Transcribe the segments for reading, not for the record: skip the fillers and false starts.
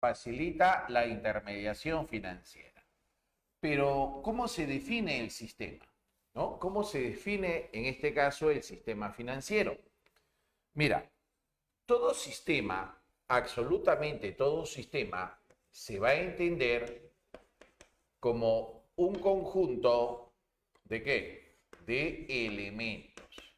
facilita la intermediación financiera. Pero, ¿cómo se define el sistema? ¿No? ¿Cómo se define, en este caso, el sistema financiero? Mira, todo sistema, absolutamente todo sistema, se va a entender como un conjunto ¿de qué? De elementos.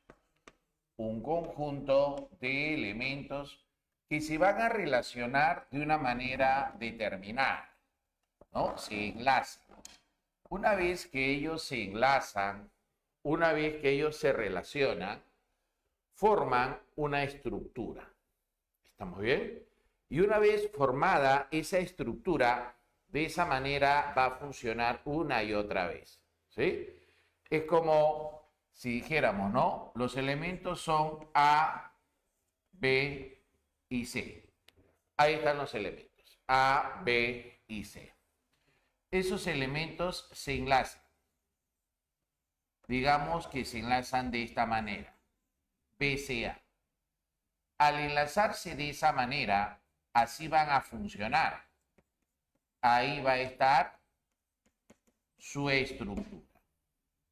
Un conjunto de elementos que se van a relacionar de una manera determinada, ¿no? Se enlazan. Una vez que ellos se enlazan, una vez que ellos se relacionan, forman una estructura. ¿Estamos bien? Y una vez formada esa estructura, de esa manera va a funcionar una y otra vez. ¿Sí? Es como si dijéramos, ¿no? Los elementos son A, B y C. Ahí están los elementos. A, B y C. Esos elementos se enlazan. Digamos que se enlazan de esta manera. BCA. Al enlazarse de esa manera, así van a funcionar. Ahí va a estar su estructura.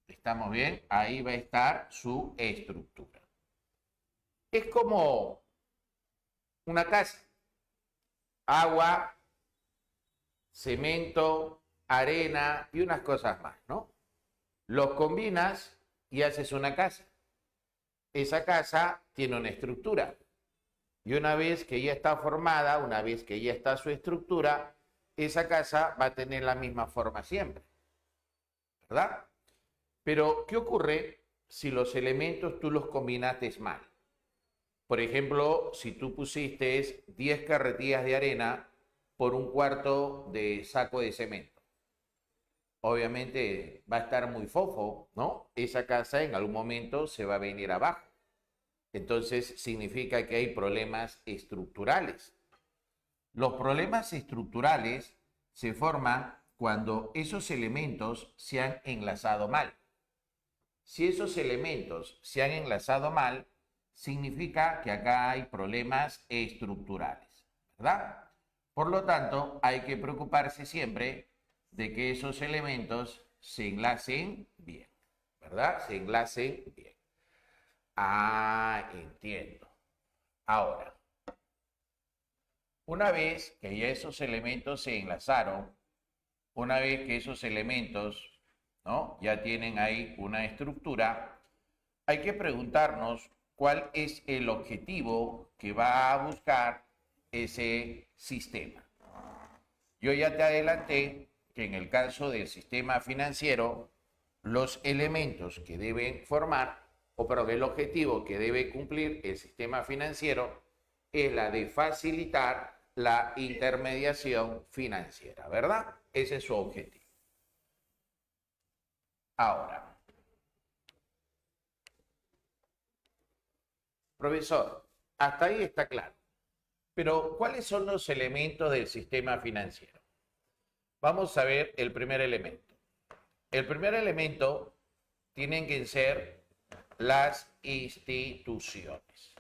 ¿Estamos bien? Ahí va a estar su estructura. Es como una casa. Agua, cemento, arena y unas cosas más, ¿no? Los combinas y haces una casa. Esa casa tiene una estructura. Y una vez que ya está formada, una vez que ya está su estructura, esa casa va a tener la misma forma siempre. ¿Verdad? Pero, ¿qué ocurre si los elementos tú los combinaste mal? Por ejemplo, si tú pusiste 10 carretillas de arena por un cuarto de saco de cemento. Obviamente va a estar muy fofo, ¿no? Esa casa en algún momento se va a venir abajo. Entonces significa que hay problemas estructurales. Los problemas estructurales se forman cuando esos elementos se han enlazado mal. Si esos elementos se han enlazado mal, significa que acá hay problemas estructurales, ¿verdad? Por lo tanto, hay que preocuparse siempre de que esos elementos se enlacen bien, ¿verdad? Se enlacen bien. Ah, entiendo. Ahora, una vez que ya esos elementos se enlazaron, una vez que esos elementos, ¿no?, ya tienen ahí una estructura, hay que preguntarnos cuál es el objetivo que va a buscar ese sistema. Yo ya te adelanté que en el caso del sistema financiero, los elementos que deben formar, o perdón, el objetivo que debe cumplir el sistema financiero es la de facilitar la intermediación financiera, ¿verdad? Ese es su objetivo. Ahora, profesor, hasta ahí está claro. Pero, ¿cuáles son los elementos del sistema financiero? Vamos a ver el primer elemento. El primer elemento tienen que ser las instituciones,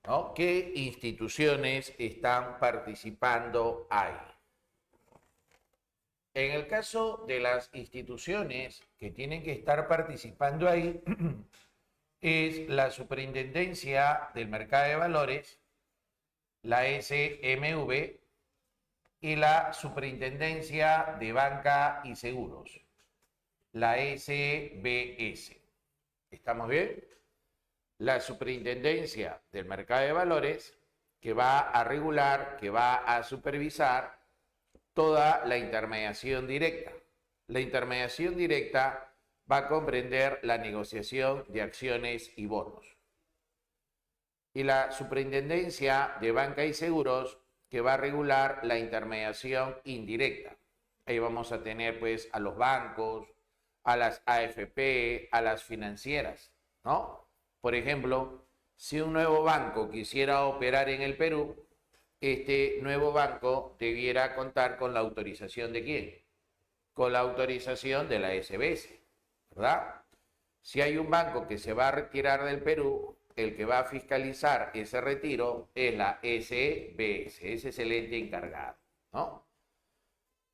¿no? ¿Qué instituciones están participando ahí? En el caso de las instituciones que tienen que estar participando ahí, es la Superintendencia del Mercado de Valores, la SMV y la Superintendencia de Banca y Seguros, la SBS. ¿Estamos bien? La Superintendencia del Mercado de Valores, que va a regular, que va a supervisar toda la intermediación directa. La intermediación directa va a comprender la negociación de acciones y bonos. Y la Superintendencia de Banca y Seguros, que va a regular la intermediación indirecta. Ahí vamos a tener pues a los bancos, a las AFP, a las financieras, ¿no? Por ejemplo, si un nuevo banco quisiera operar en el Perú, este nuevo banco debiera contar con la autorización ¿de quién? Con la autorización de la SBS, ¿verdad? Si hay un banco que se va a retirar del Perú, el que va a fiscalizar ese retiro es la SBS, ese es el ente encargado, ¿no?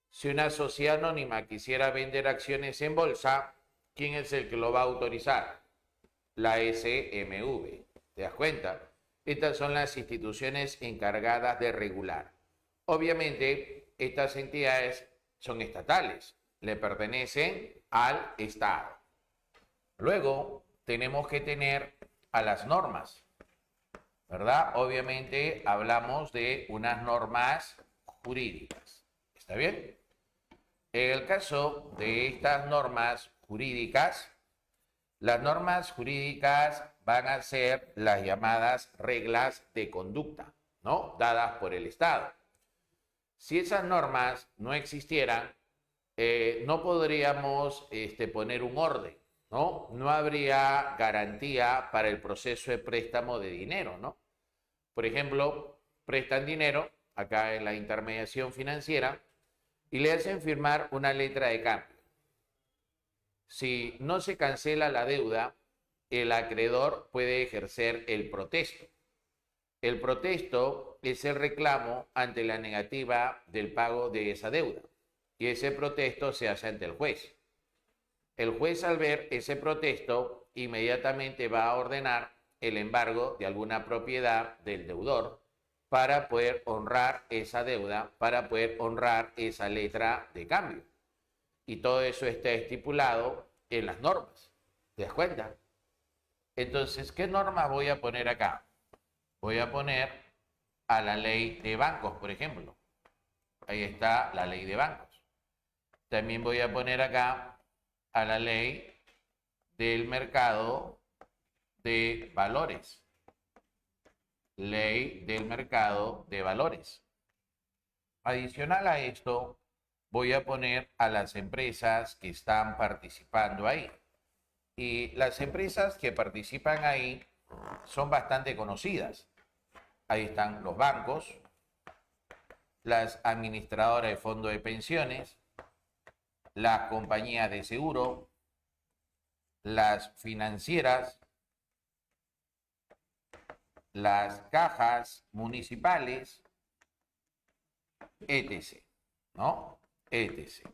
Si una sociedad anónima quisiera vender acciones en bolsa, ¿quién es el que lo va a autorizar? La SMV. ¿Te das cuenta? Estas son las instituciones encargadas de regular. Obviamente, estas entidades son estatales, le pertenecen al Estado. Luego, tenemos que tener a las normas, ¿verdad? Obviamente, hablamos de unas normas jurídicas. ¿Está bien? En el caso de estas normas jurídicas, las normas jurídicas van a ser las llamadas reglas de conducta, ¿no? Dadas por el Estado. Si esas normas no existieran, no podríamos poner un orden, ¿no? No habría garantía para el proceso de préstamo de dinero, ¿no? Por ejemplo, prestan dinero acá en la intermediación financiera y le hacen firmar una letra de cambio. Si no se cancela la deuda, el acreedor puede ejercer el protesto. El protesto es el reclamo ante la negativa del pago de esa deuda. Y ese protesto se hace ante el juez. El juez, al ver ese protesto, inmediatamente va a ordenar el embargo de alguna propiedad del deudor para poder honrar esa deuda, para poder honrar esa letra de cambio. Y todo eso está estipulado en las normas. ¿Te das cuenta? Entonces, ¿qué normas voy a poner acá? Voy a poner a la ley de bancos, por ejemplo. Ahí está la ley de bancos. También voy a poner acá a la ley del mercado de valores. Ley del mercado de valores. Adicional a esto, voy a poner a las empresas que están participando ahí. Y las empresas que participan ahí son bastante conocidas. Ahí están los bancos, las administradoras de fondos de pensiones, las compañías de seguro, las financieras, las cajas municipales, etc. ¿No? Etc.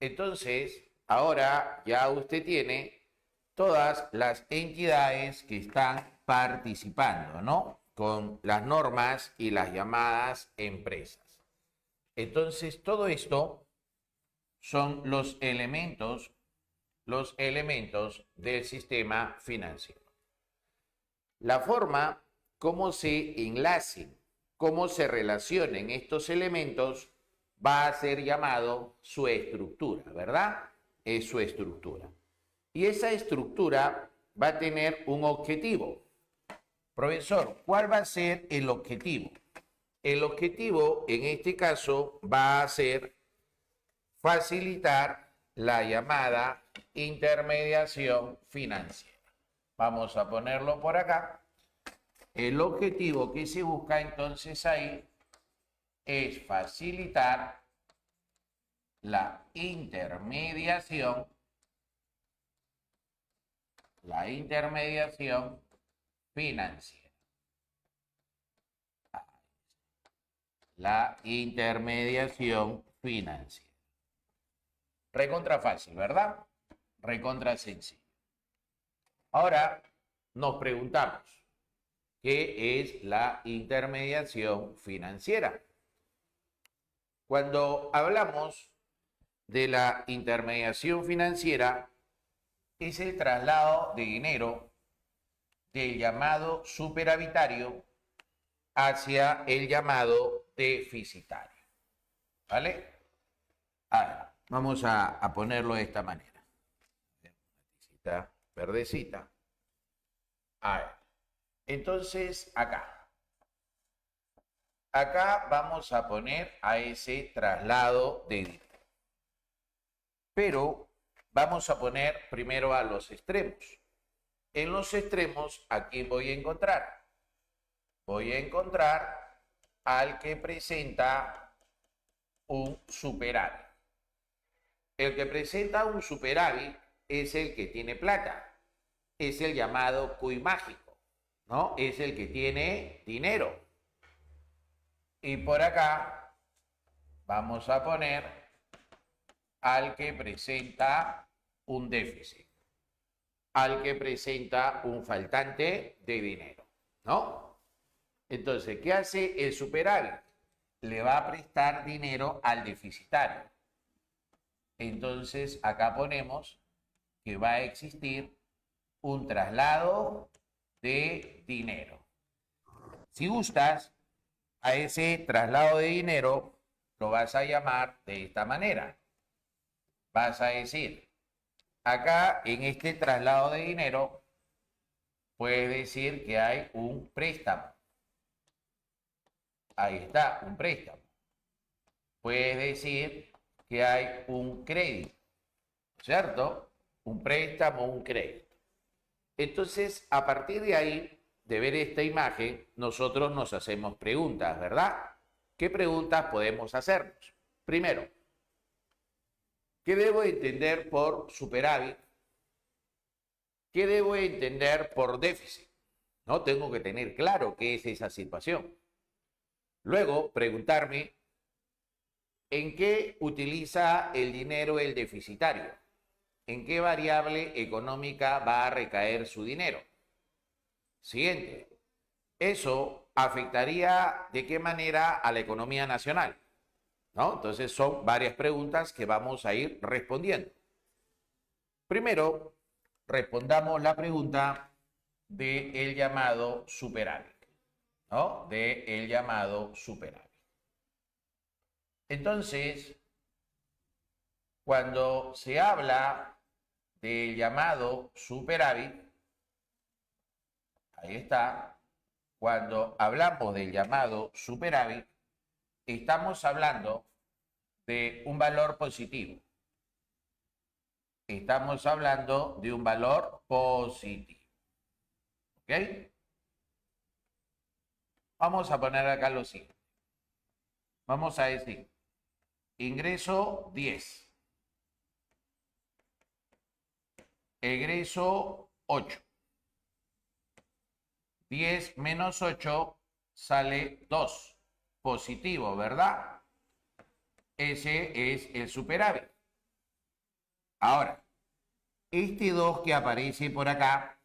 Entonces, ahora ya usted tiene todas las entidades que están participando, ¿no? Con las normas y las llamadas empresas. Entonces, todo esto son los elementos del sistema financiero. La forma, cómo se enlacen, cómo se relacionen estos elementos, va a ser llamado su estructura, ¿verdad? Es su estructura. Y esa estructura va a tener un objetivo. Profesor, ¿cuál va a ser el objetivo? El objetivo, en este caso, va a ser facilitar la llamada intermediación financiera. Vamos a ponerlo por acá. El objetivo que se busca entonces ahí es facilitar la intermediación financiera. La intermediación financiera. Recontra fácil, ¿verdad? Recontra sencillo. Ahora nos preguntamos, ¿qué es la intermediación financiera? Cuando hablamos de la intermediación financiera, es el traslado de dinero del llamado superavitario hacia el llamado deficitario. ¿Vale? Ahora, vamos a ponerlo de esta manera. Una verdecita. A ver. Entonces, acá vamos a poner a ese traslado de dinero. Pero vamos a poner primero a los extremos. En los extremos, ¿a quién voy a encontrar? Voy a encontrar al que presenta un superávit. El que presenta un superávit es el que tiene plata. Es el llamado cuy mágico. ¿no? Es el que tiene dinero. Y por acá vamos a poner al que presenta un déficit, al que presenta un faltante de dinero, ¿no? Entonces, ¿qué hace el superávit? Le va a prestar dinero al deficitario. Entonces, acá ponemos que va a existir un traslado de dinero. Si gustas, a ese traslado de dinero lo vas a llamar de esta manera. Vas a decir, acá en este traslado de dinero, puedes decir que hay un préstamo. Ahí está, un préstamo. Puedes decir que hay un crédito, ¿cierto? Un préstamo, un crédito. Entonces, a partir de ahí, de ver esta imagen, nosotros nos hacemos preguntas, ¿verdad? ¿Qué preguntas podemos hacernos? Primero, ¿qué debo entender por superávit? ¿Qué debo entender por déficit? ¿No? Tengo que tener claro qué es esa situación. Luego, preguntarme, ¿en qué utiliza el dinero el deficitario? ¿En qué variable económica va a recaer su dinero? Siguiente. Eso afectaría de qué manera a la economía nacional, ¿no? Entonces son varias preguntas que vamos a ir respondiendo. Primero, respondamos la pregunta del llamado superávit, ¿no? Del llamado superávit. Entonces, cuando se habla del llamado superávit, ahí está, cuando hablamos del llamado superávit, estamos hablando de un valor positivo. Estamos hablando de un valor positivo. ¿Ok? Vamos a poner acá lo siguiente. Vamos a decir, ingreso 10. Egreso 8. 10 menos 8 sale 2. Positivo, ¿verdad? Ese es el superávit. Ahora, este 2 que aparece por acá,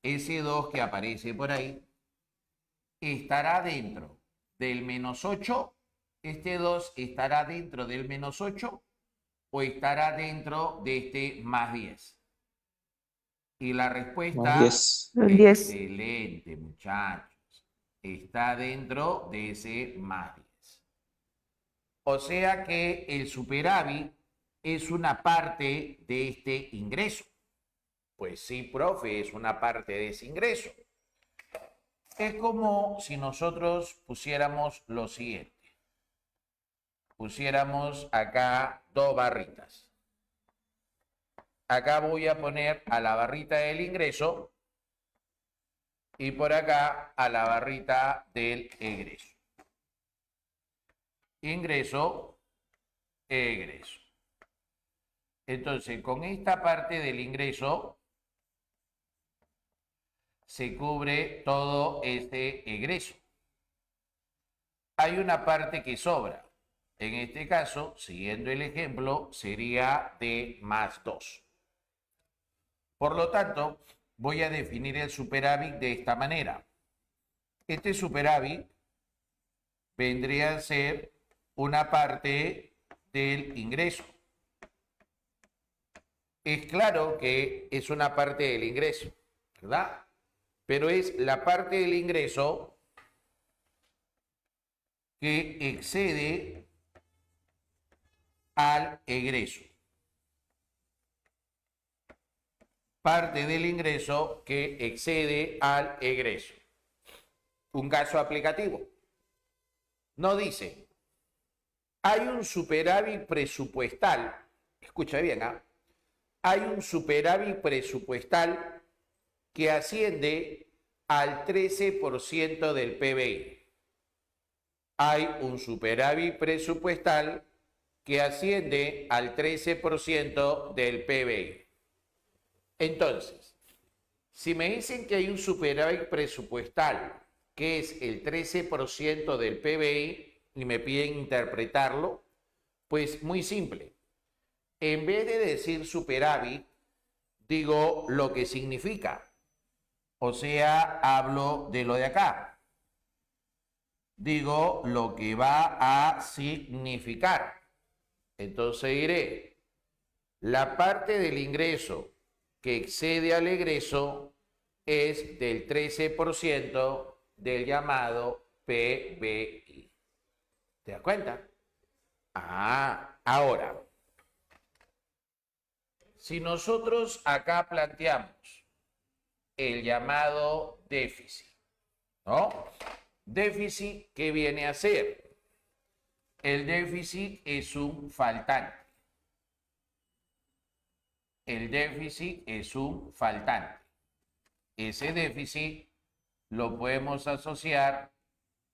ese 2 que aparece por ahí, estará dentro del menos 8. Este 2 estará dentro del menos 8 o estará dentro de este más 10. Y la respuesta, 10. 10. excelente, muchachos. Está dentro de ese más 10. O sea que el superávit es una parte de este ingreso. Pues sí, profe, es una parte de ese ingreso. Es como si nosotros pusiéramos lo siguiente. Pusiéramos acá dos barritas. Acá voy a poner a la barrita del ingreso y por acá a la barrita del egreso. Ingreso, egreso. Entonces, con esta parte del ingreso se cubre todo este egreso. Hay una parte que sobra. En este caso, siguiendo el ejemplo, sería de más 2. Por lo tanto, voy a definir el superávit de esta manera. Este superávit vendría a ser una parte del ingreso. Es claro que es una parte del ingreso, ¿verdad? Pero es la parte del ingreso que excede al egreso. Parte del ingreso que excede al egreso. Un caso aplicativo. No dice, hay un superávit presupuestal, escucha bien, ¿ah? Hay un superávit presupuestal que asciende al 13% del PBI. Hay un superávit presupuestal que asciende al 13% del PBI. Entonces, Si me dicen que hay un superávit presupuestal, que es el 13% del PBI, y me piden interpretarlo, pues muy simple. En vez de decir superávit, digo lo que significa. O sea, hablo de lo de acá. Digo lo que va a significar. Entonces diré, la parte del ingreso que excede al egreso es del 13% del llamado PBI. ¿Te das cuenta? Ahora, si nosotros acá planteamos el llamado déficit, ¿no? Déficit, ¿qué viene a ser? El déficit es un faltante. El déficit es un faltante. Ese déficit lo podemos asociar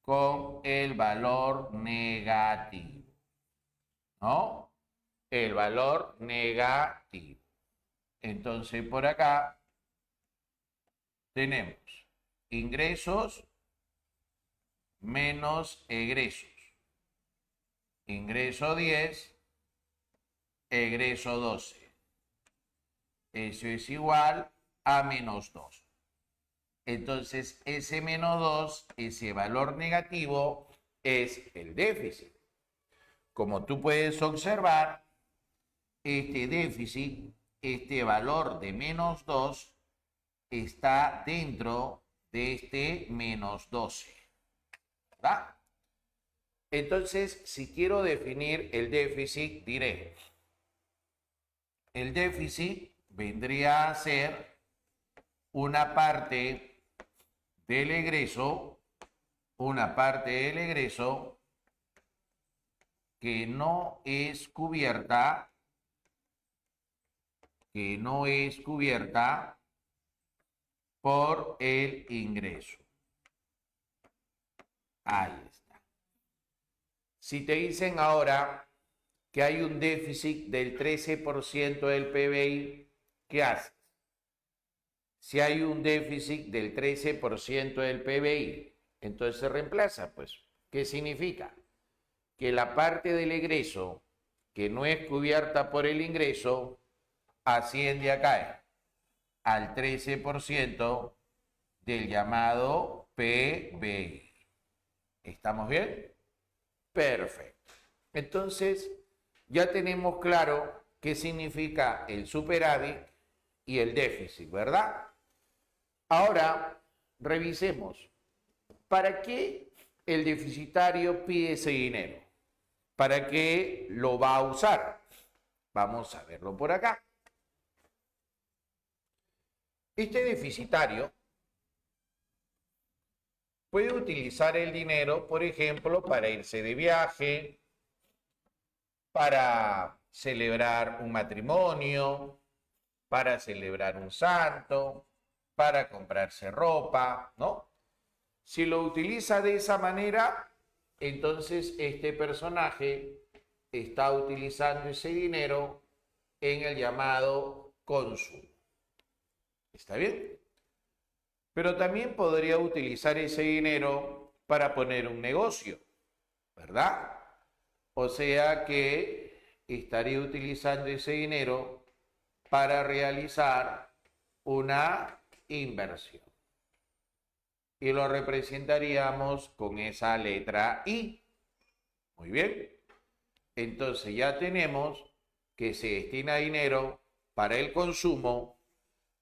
con el valor negativo, ¿no? El valor negativo. Entonces, por acá tenemos ingresos menos egresos. Ingreso 10, egreso 12. Eso es igual a menos 2. Entonces, ese menos 2, ese valor negativo, es el déficit. Como tú puedes observar, este déficit, este valor de menos 2, está dentro de este menos 12. ¿Verdad? Entonces, si quiero definir el déficit, diré, el déficit vendría a ser una parte del egreso, que no es cubierta, por el ingreso. Ahí está. Si te dicen ahora que hay un déficit del 13% del PBI, ¿qué haces? Si hay un déficit del 13% del PBI, entonces se reemplaza, pues. ¿Qué significa? Que la parte del egreso que no es cubierta por el ingreso asciende a caer al 13% del llamado PBI. ¿Estamos bien? Perfecto. Entonces, ya tenemos claro qué significa el superávit y el déficit, ¿verdad? Ahora, revisemos. ¿Para qué el deficitario pide ese dinero? ¿Para qué lo va a usar? Vamos a verlo por acá. Este deficitario puede utilizar el dinero, por ejemplo, para irse de viaje, para celebrar un matrimonio, para celebrar un santo, para comprarse ropa, ¿no? Si lo utiliza de esa manera, entonces este personaje está utilizando ese dinero en el llamado consumo. ¿Está bien? Pero también podría utilizar ese dinero para poner un negocio, ¿verdad? O sea que estaría utilizando ese dinero para realizar una inversión. Y lo representaríamos con esa letra I. Muy bien. Entonces ya tenemos que se destina dinero para el consumo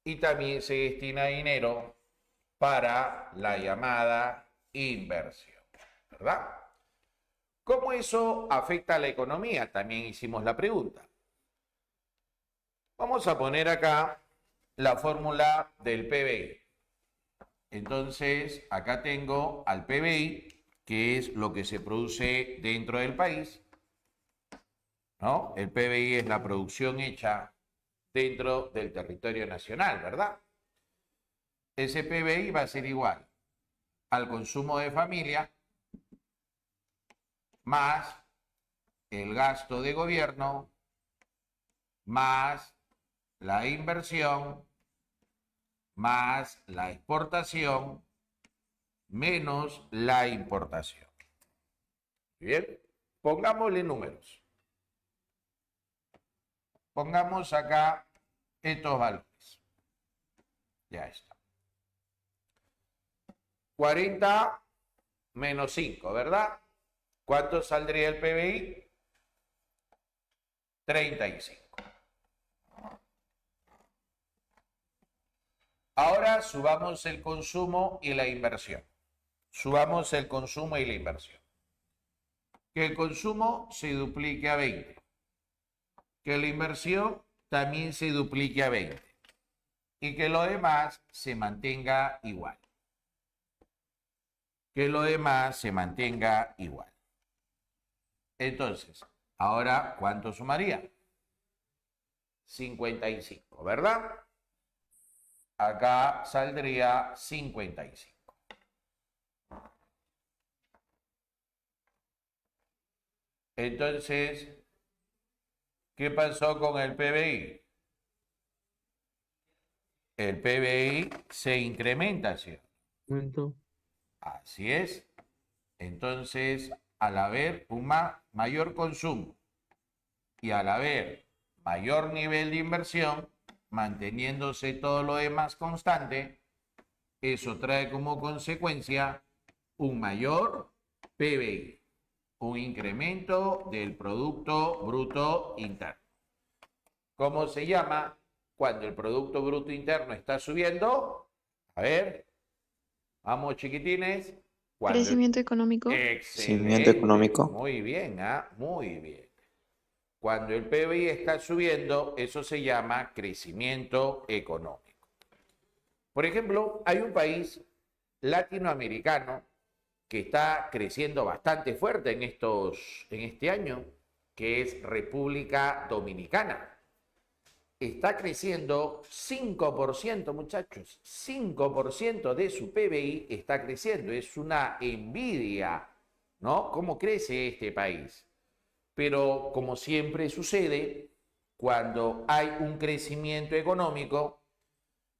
y también se destina dinero para la llamada inversión, ¿verdad? ¿Cómo eso afecta a la economía? También hicimos la pregunta. Vamos a poner acá la fórmula del PBI. Entonces, acá tengo al PBI, que es lo que se produce dentro del país, ¿no? El PBI es la producción hecha dentro del territorio nacional, ¿verdad? Ese PBI va a ser igual al consumo de familia más el gasto de gobierno más la inversión más la exportación menos la importación. Bien, pongámosle números. Pongamos acá estos valores. Ya está. 40 menos 5, ¿verdad? ¿Cuánto saldría el PBI? 35. Ahora subamos el consumo y la inversión. Subamos el consumo y la inversión. Que el consumo se duplique a 20. Que la inversión también se duplique a 20. Y que lo demás se mantenga igual. Que lo demás se mantenga igual. Entonces, ahora, ¿cuánto sumaría? 55, ¿verdad? Acá saldría 55. Entonces, ¿qué pasó con el PBI? El PBI se incrementa, ¿sí? Así es. Entonces, al haber un mayor consumo y al haber mayor nivel de inversión, manteniéndose todo lo demás constante, eso trae como consecuencia un mayor PBI, un incremento del Producto Bruto Interno. ¿Cómo se llama cuando el Producto Bruto Interno está subiendo? A ver, vamos chiquitines. Crecimiento económico. Crecimiento Excelente, económico. muy bien, muy bien. Cuando el PBI está subiendo, eso se llama crecimiento económico. Por ejemplo, hay un país latinoamericano que está creciendo bastante fuerte en este año, que es República Dominicana. Está creciendo 5%, muchachos. 5% de su PBI está creciendo. Es una envidia, ¿no? ¿Cómo crece este país? Pero como siempre sucede, cuando hay un crecimiento económico,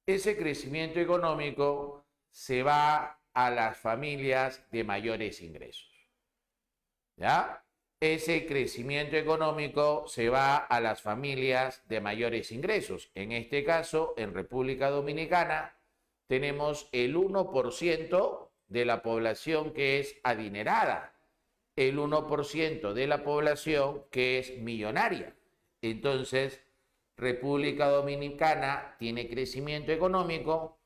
ese crecimiento económico se va a las familias de mayores ingresos. ¿Ya? Ese crecimiento económico se va a las familias de mayores ingresos. En este caso, en República Dominicana, tenemos el 1% de la población que es adinerada, el 1% de la población que es millonaria. Entonces, República Dominicana tiene crecimiento económico,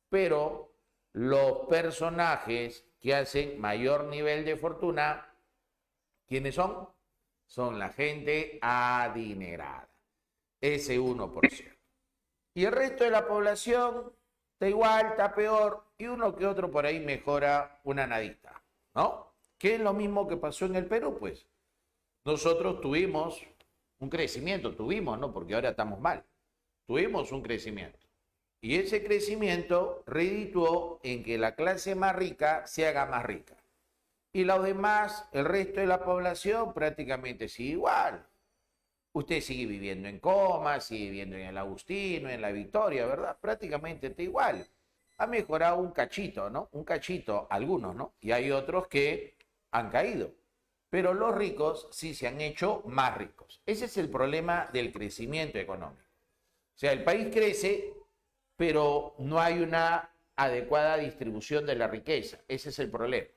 pero los personajes que hacen mayor nivel de fortuna, ¿quiénes son? Son la gente adinerada, ese 1%. Y el resto de la población está igual, está peor, y uno que otro por ahí mejora una nadita, ¿no? ¿Qué es lo mismo que pasó en el Perú? Pues nosotros tuvimos un crecimiento, ¿no? Porque ahora estamos mal. Tuvimos un crecimiento. Y ese crecimiento redituó en que la clase más rica se haga más rica. Y los demás, el resto de la población prácticamente sigue igual. Usted sigue viviendo en Coma, sigue viviendo en el Agustino, en la Victoria, ¿verdad? Prácticamente está igual. Ha mejorado un cachito, ¿no? Un cachito, algunos, ¿no? Y hay otros que han caído. Pero los ricos sí se han hecho más ricos. Ese es el problema del crecimiento económico. O sea, el país crece, pero no hay una adecuada distribución de la riqueza. Ese es el problema.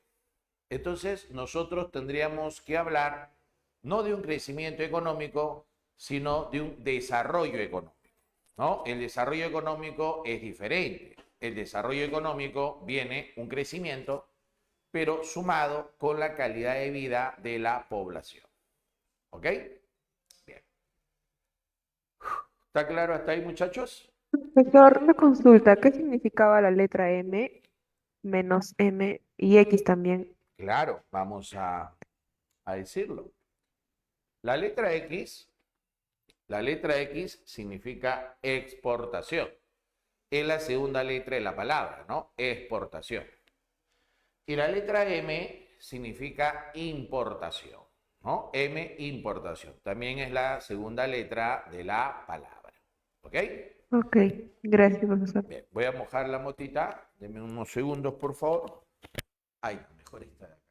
Entonces, nosotros tendríamos que hablar no de un crecimiento económico, sino de un desarrollo económico, ¿no? El desarrollo económico es diferente. El desarrollo económico viene un crecimiento, pero sumado con la calidad de vida de la población. ¿Ok? Bien. ¿Está claro hasta ahí, muchachos? Profesor, una consulta, ¿qué significaba la letra M menos M y X también? Claro, vamos a decirlo. La letra X, la letra X significa exportación. Es la segunda letra de la palabra, ¿no? Exportación. Y la letra M significa importación, ¿no? M, importación. También es la segunda letra de la palabra. ¿Ok? Ok, gracias, profesor. Bien, voy a mojar la motita. Denme unos segundos, por favor. Ay, mejor está de acá.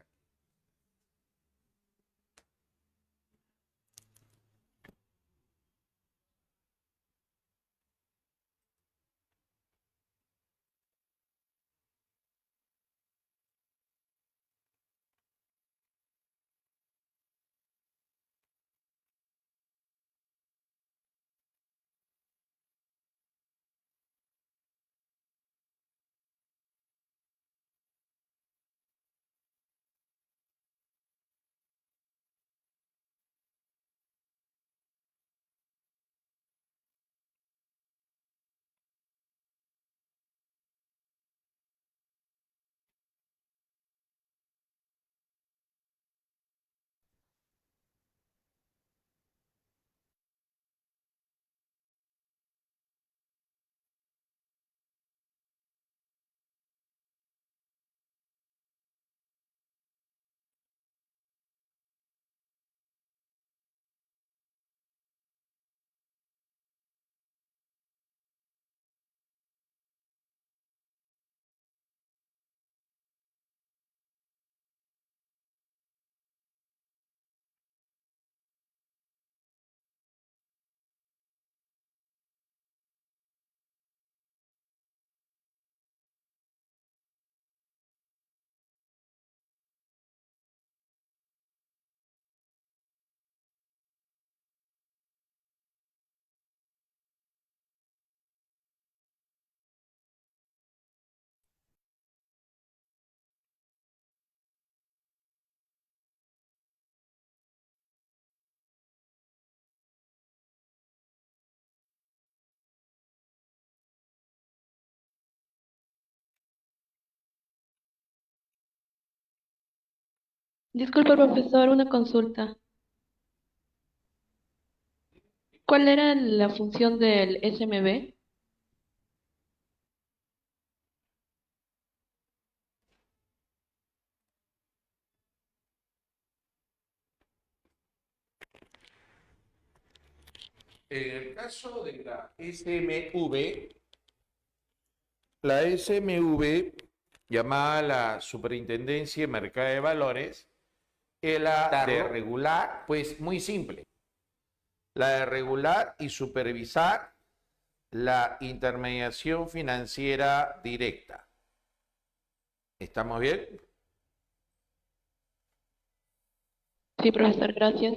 Disculpe, profesor, una consulta. ¿Cuál era la función del SMB? En el caso de la SMV, llamada a la Superintendencia de Mercado de Valores, es la de regular, pues muy simple, la de regular y supervisar la intermediación financiera directa. ¿Estamos bien? Sí, profesor, gracias.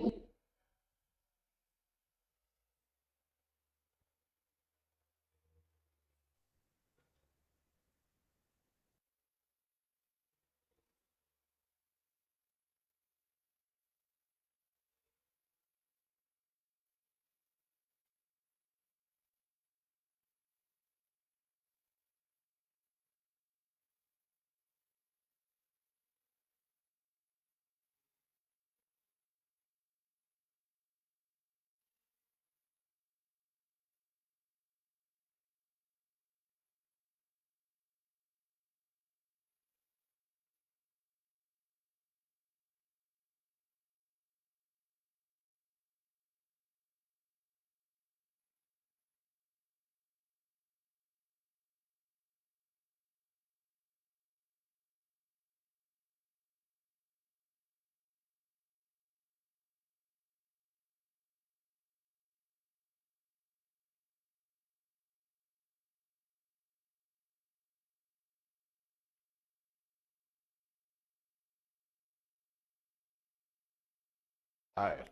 A ver,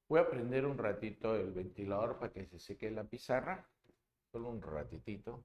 voy a prender un ratito el ventilador para que se seque la pizarra, solo un ratitito.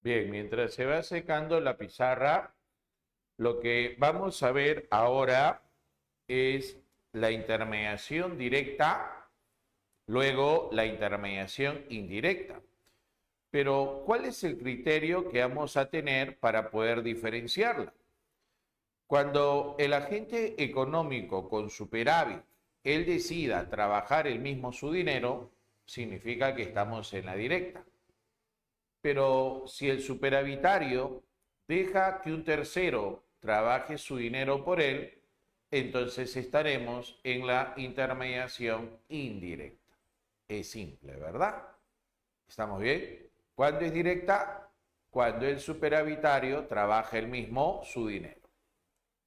Bien, mientras se va secando la pizarra, lo que vamos a ver ahora es la intermediación directa, luego la intermediación indirecta. Pero, ¿cuál es el criterio que vamos a tener para poder diferenciarla? Cuando el agente económico con superávit, él decida trabajar el mismo su dinero, significa que estamos en la directa. Pero si el superavitario deja que un tercero trabaje su dinero por él, entonces estaremos en la intermediación indirecta. Es simple, ¿verdad? ¿Estamos bien? ¿Cuándo es directa? Cuando el superavitario trabaja el mismo su dinero.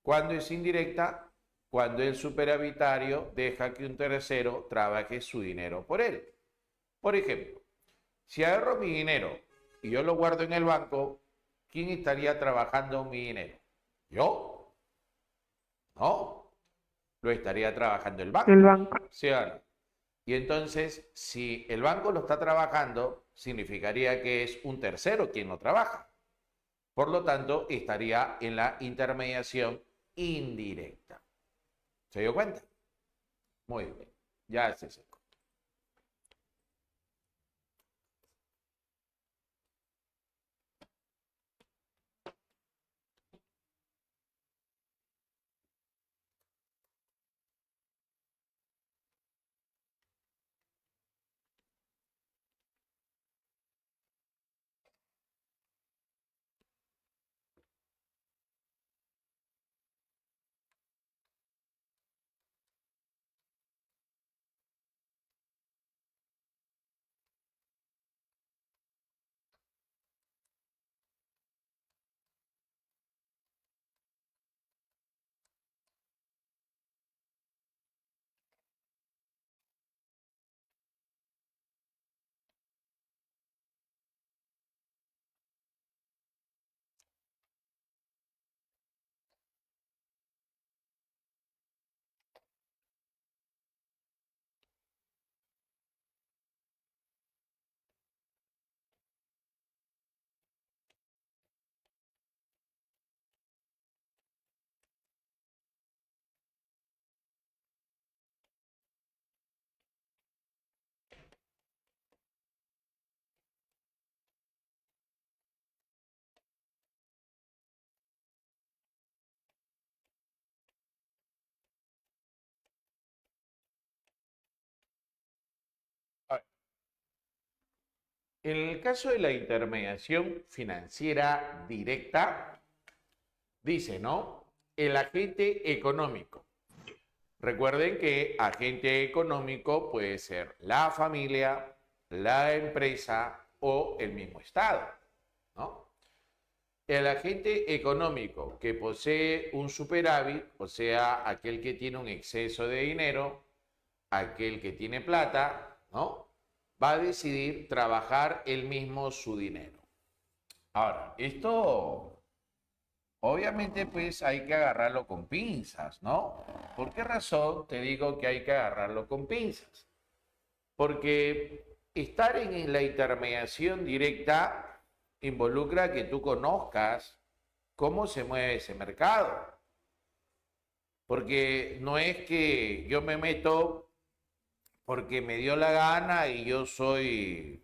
¿Cuándo es indirecta? Cuando el superavitario deja que un tercero trabaje su dinero por él. Por ejemplo, si agarro mi dinero y yo lo guardo en el banco, ¿quién estaría trabajando mi dinero? ¿Yo? No, lo estaría trabajando el El banco. banco. ¿Sí o no? Y entonces, si el banco lo está trabajando, significaría que es un tercero quien lo trabaja. Por lo tanto, estaría en la intermediación indirecta. ¿Se dio cuenta? Muy bien, ya se secó. A ver, en el caso de la intermediación financiera directa, dice, ¿no? El agente económico. Recuerden que agente económico puede ser la familia, la empresa o el mismo Estado, ¿no? El agente económico que posee un superávit, o sea, aquel que tiene un exceso de dinero, aquel que tiene plata, ¿no? Va a decidir trabajar él mismo su dinero. Ahora, esto obviamente pues hay que agarrarlo con pinzas, ¿no? ¿Por qué razón te digo que hay que agarrarlo con pinzas? Porque estar en la intermediación directa involucra que tú conozcas cómo se mueve ese mercado. Porque no es que yo me meto porque me dio la gana y yo soy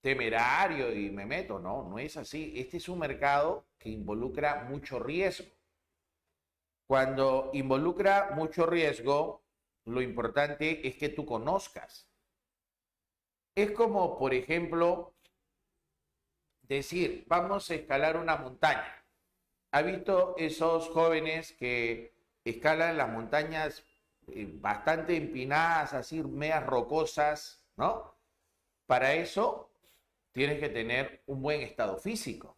temerario y me meto, no, no es así. Este es un mercado que involucra mucho riesgo. Cuando involucra mucho riesgo, lo importante es que tú conozcas. Es como, por ejemplo, decir, vamos a escalar una montaña. ¿Ha visto esos jóvenes que escalan las montañas bastante empinadas, así, medias rocosas, ¿no? Para eso tienes que tener un buen estado físico,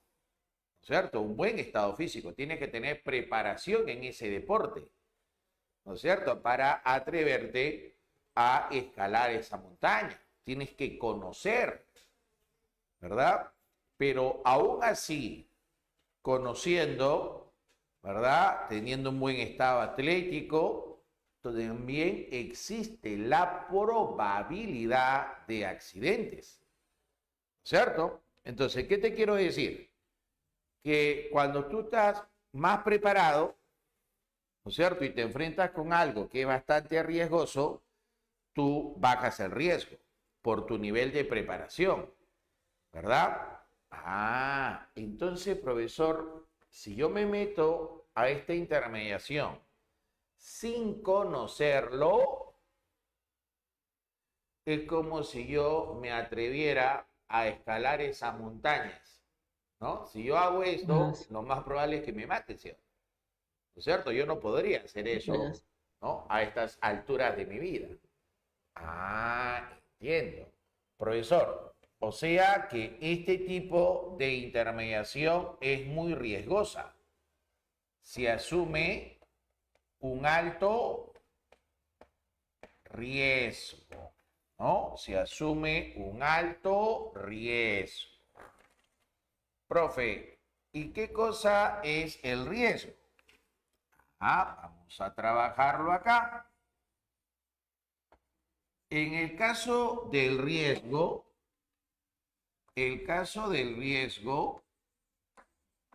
¿cierto? Un buen estado físico. Tienes que tener preparación en ese deporte, ¿no es cierto? Para atreverte a escalar esa montaña. Tienes que conocer, ¿verdad? Pero aún así, conociendo, ¿verdad? Teniendo un buen estado atlético, también existe la probabilidad de accidentes, ¿cierto? Entonces, ¿qué te quiero decir? Que cuando tú estás más preparado, ¿no es cierto? Y te enfrentas con algo que es bastante riesgoso, tú bajas el riesgo por tu nivel de preparación, ¿verdad? Ah, entonces, profesor, si yo me meto a esta intermediación sin conocerlo, es como si yo me atreviera a escalar esas montañas, ¿no? Si yo hago esto, Yes, lo más probable es que me mate, ¿cierto? ¿No es cierto? Yo no podría hacer eso, yes. ¿no? A estas alturas de mi vida. Ah, entiendo. Profesor, o sea que este tipo de intermediación es muy riesgosa. Se asume un alto riesgo, ¿no? Se asume un alto riesgo. Profe, ¿y qué cosa es el riesgo? Ah, vamos a trabajarlo acá. En el caso del riesgo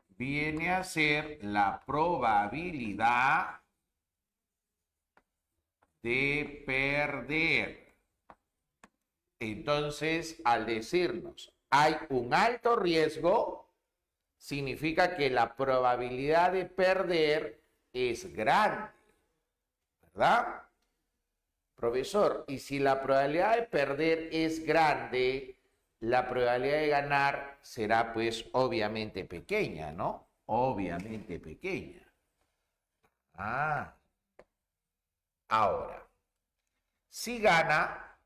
viene a ser la probabilidad de perder. Entonces, al decirnos hay un alto riesgo, significa que la probabilidad de perder es grande, ¿verdad? Profesor, y si la probabilidad de perder es grande, la probabilidad de ganar será pues obviamente pequeña, ¿no? Obviamente pequeña. Ah, ahora, si gana,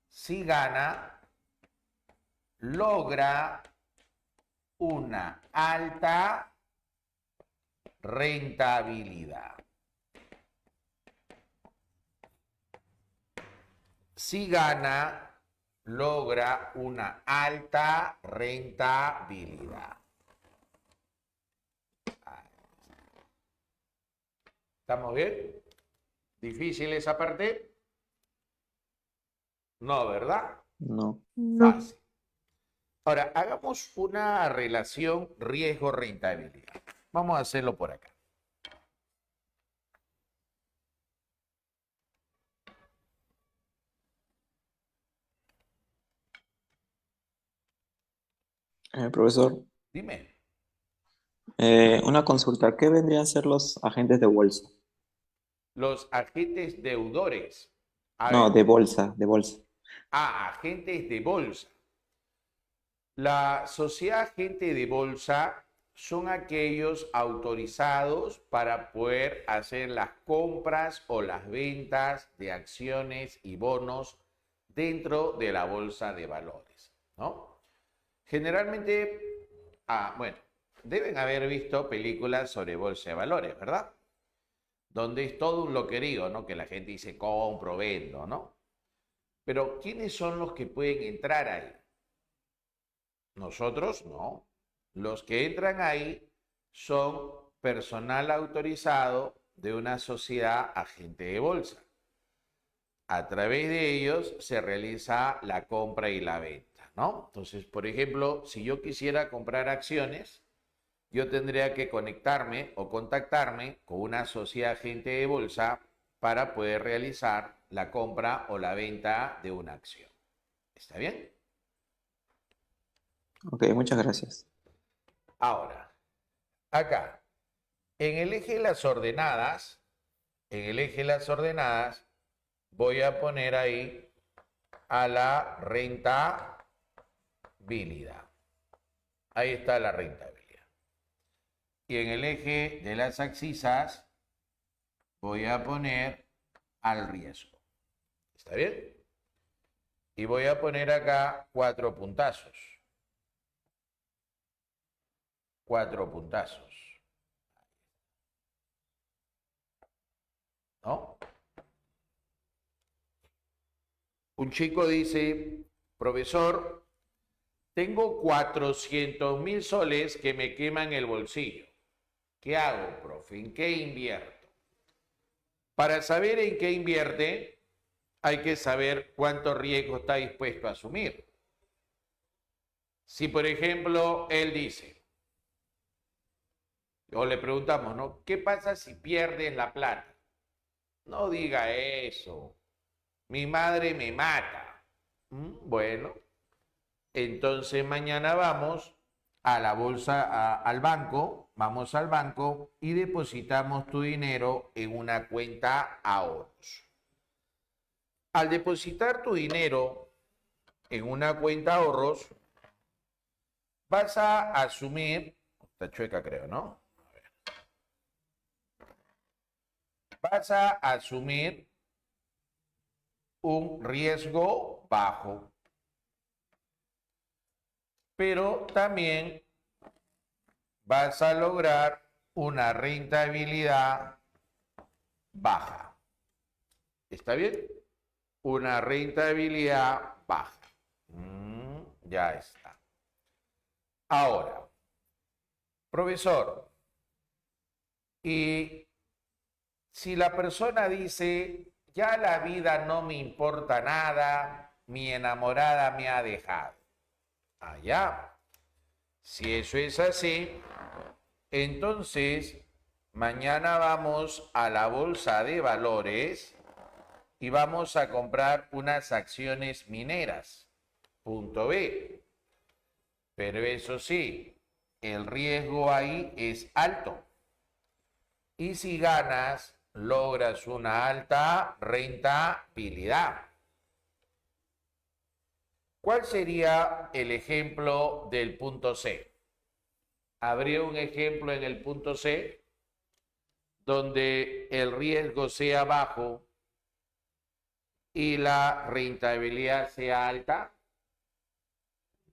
si gana, logra una alta rentabilidad. Si gana, logra una alta rentabilidad. ¿Estamos bien? ¿Difícil esa parte? No, ¿verdad? No. No. Fácil. Ahora, hagamos una relación riesgo-rentabilidad. Vamos a hacerlo por acá. Profesor, Dime, una consulta. ¿Qué vendrían a ser los agentes de bolsa? los agentes deudores. A No, ver, de bolsa, de bolsa. agentes de bolsa. La sociedad agente de bolsa son aquellos autorizados para poder hacer las compras o las ventas de acciones y bonos dentro de la bolsa de valores, ¿no? Generalmente, bueno, deben haber visto películas sobre bolsa de valores, ¿verdad? Donde es todo un loquerío, ¿no? Que la gente dice compro, vendo, ¿no? Pero ¿quiénes son los que pueden entrar ahí? Nosotros no. Los que entran ahí son personal autorizado de una sociedad agente de bolsa. A través de ellos se realiza la compra y la venta, ¿no? Entonces, por ejemplo, si yo quisiera comprar acciones, yo tendría que conectarme o contactarme con una sociedad agente de bolsa para poder realizar la compra o la venta de una acción. ¿Está bien? Ok, muchas gracias. Ahora, acá, en el eje de las ordenadas, voy a poner ahí a la rentabilidad. Ahí está la rentabilidad. Y en el eje de las abscisas voy a poner al riesgo. ¿Está bien? Y voy a poner acá 4 puntazos. 4 puntazos. ¿No? Un chico dice, profesor, tengo 400.000 soles que me queman el bolsillo. ¿Qué hago, profe? ¿En qué invierto? Para saber en qué invierte, hay que saber cuánto riesgo está dispuesto a asumir. Si, por ejemplo, él dice, o le preguntamos, ¿no? ¿Qué pasa si pierdes la plata? No diga eso. Mi madre me mata. Bueno, entonces mañana vamos a la bolsa, al banco, vamos al banco y depositamos tu dinero en una cuenta ahorros. Al depositar tu dinero en una cuenta ahorros, vas a asumir, está chueca creo, ¿no? Vas a asumir un riesgo bajo, pero también vas a lograr una rentabilidad baja. ¿Está bien? Una rentabilidad baja. Ya está. Ahora, profesor, y si la persona dice, ya la vida no me importa nada, mi enamorada me ha dejado. Allá. Si eso es así, entonces mañana vamos a la bolsa de valores y vamos a comprar unas acciones mineras. Punto B. Pero eso sí, el riesgo ahí es alto. Y si ganas, logras una alta rentabilidad. ¿Cuál sería el ejemplo del punto C? Habría un ejemplo en el punto C donde el riesgo sea bajo y la rentabilidad sea alta.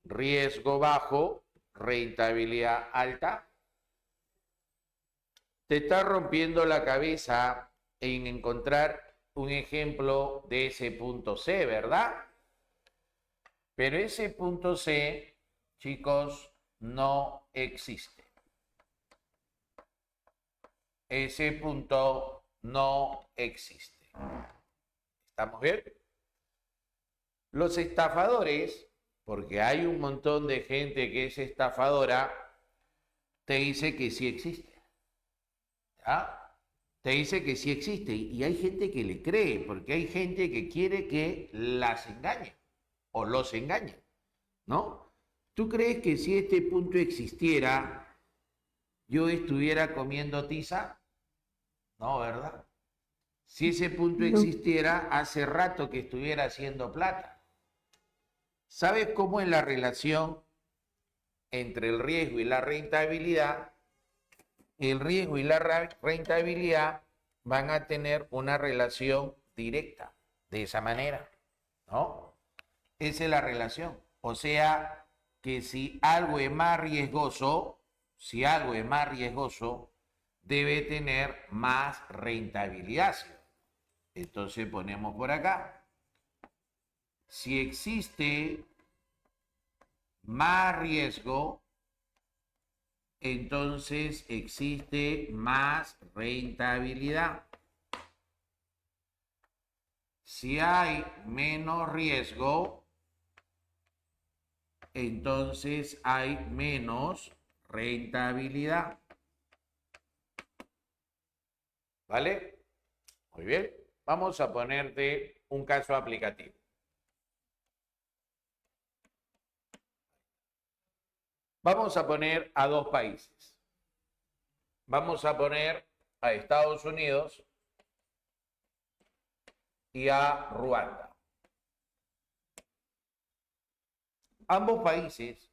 Riesgo bajo, rentabilidad alta. Te está rompiendo la cabeza en encontrar un ejemplo de ese punto C, ¿verdad? Pero ese punto C, chicos, no existe. Ese punto no existe. ¿Estamos bien? Los estafadores, porque hay un montón de gente que es estafadora, te dice que sí existe. ¿Ya? Te dice que sí existe y hay gente que le cree, porque hay gente que quiere que las engañe o los engañe, ¿no? ¿Tú crees que si este punto existiera, yo estuviera comiendo tiza? No, ¿verdad? Si ese punto No. existiera, hace rato que estuviera haciendo plata. ¿Sabes cómo es la relación entre el riesgo y la rentabilidad? El riesgo y la rentabilidad van a tener una relación directa, de esa manera, ¿no? Esa es la relación. O sea, que si algo es más riesgoso, debe tener más rentabilidad. Entonces ponemos por acá, si existe más riesgo, entonces existe más rentabilidad. Si hay menos riesgo, entonces hay menos rentabilidad. ¿Vale? Muy bien. Vamos a ponerte un caso aplicativo. Vamos a poner a dos países. Vamos a poner a Estados Unidos y a Ruanda. Ambos países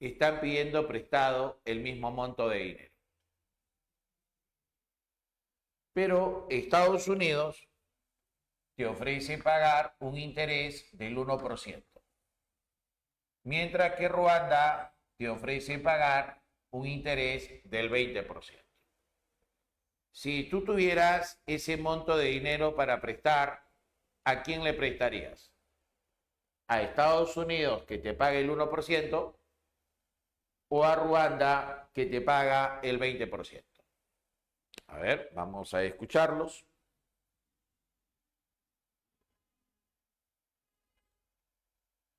están pidiendo prestado el mismo monto de dinero. Pero Estados Unidos te ofrece pagar un interés del 1%, mientras que Ruanda te ofrece pagar un interés del 20%. Si tú tuvieras ese monto de dinero para prestar, ¿a quién le prestarías? ¿A Estados Unidos que te pague el 1% o a Ruanda que te paga el 20%? A ver, vamos a escucharlos.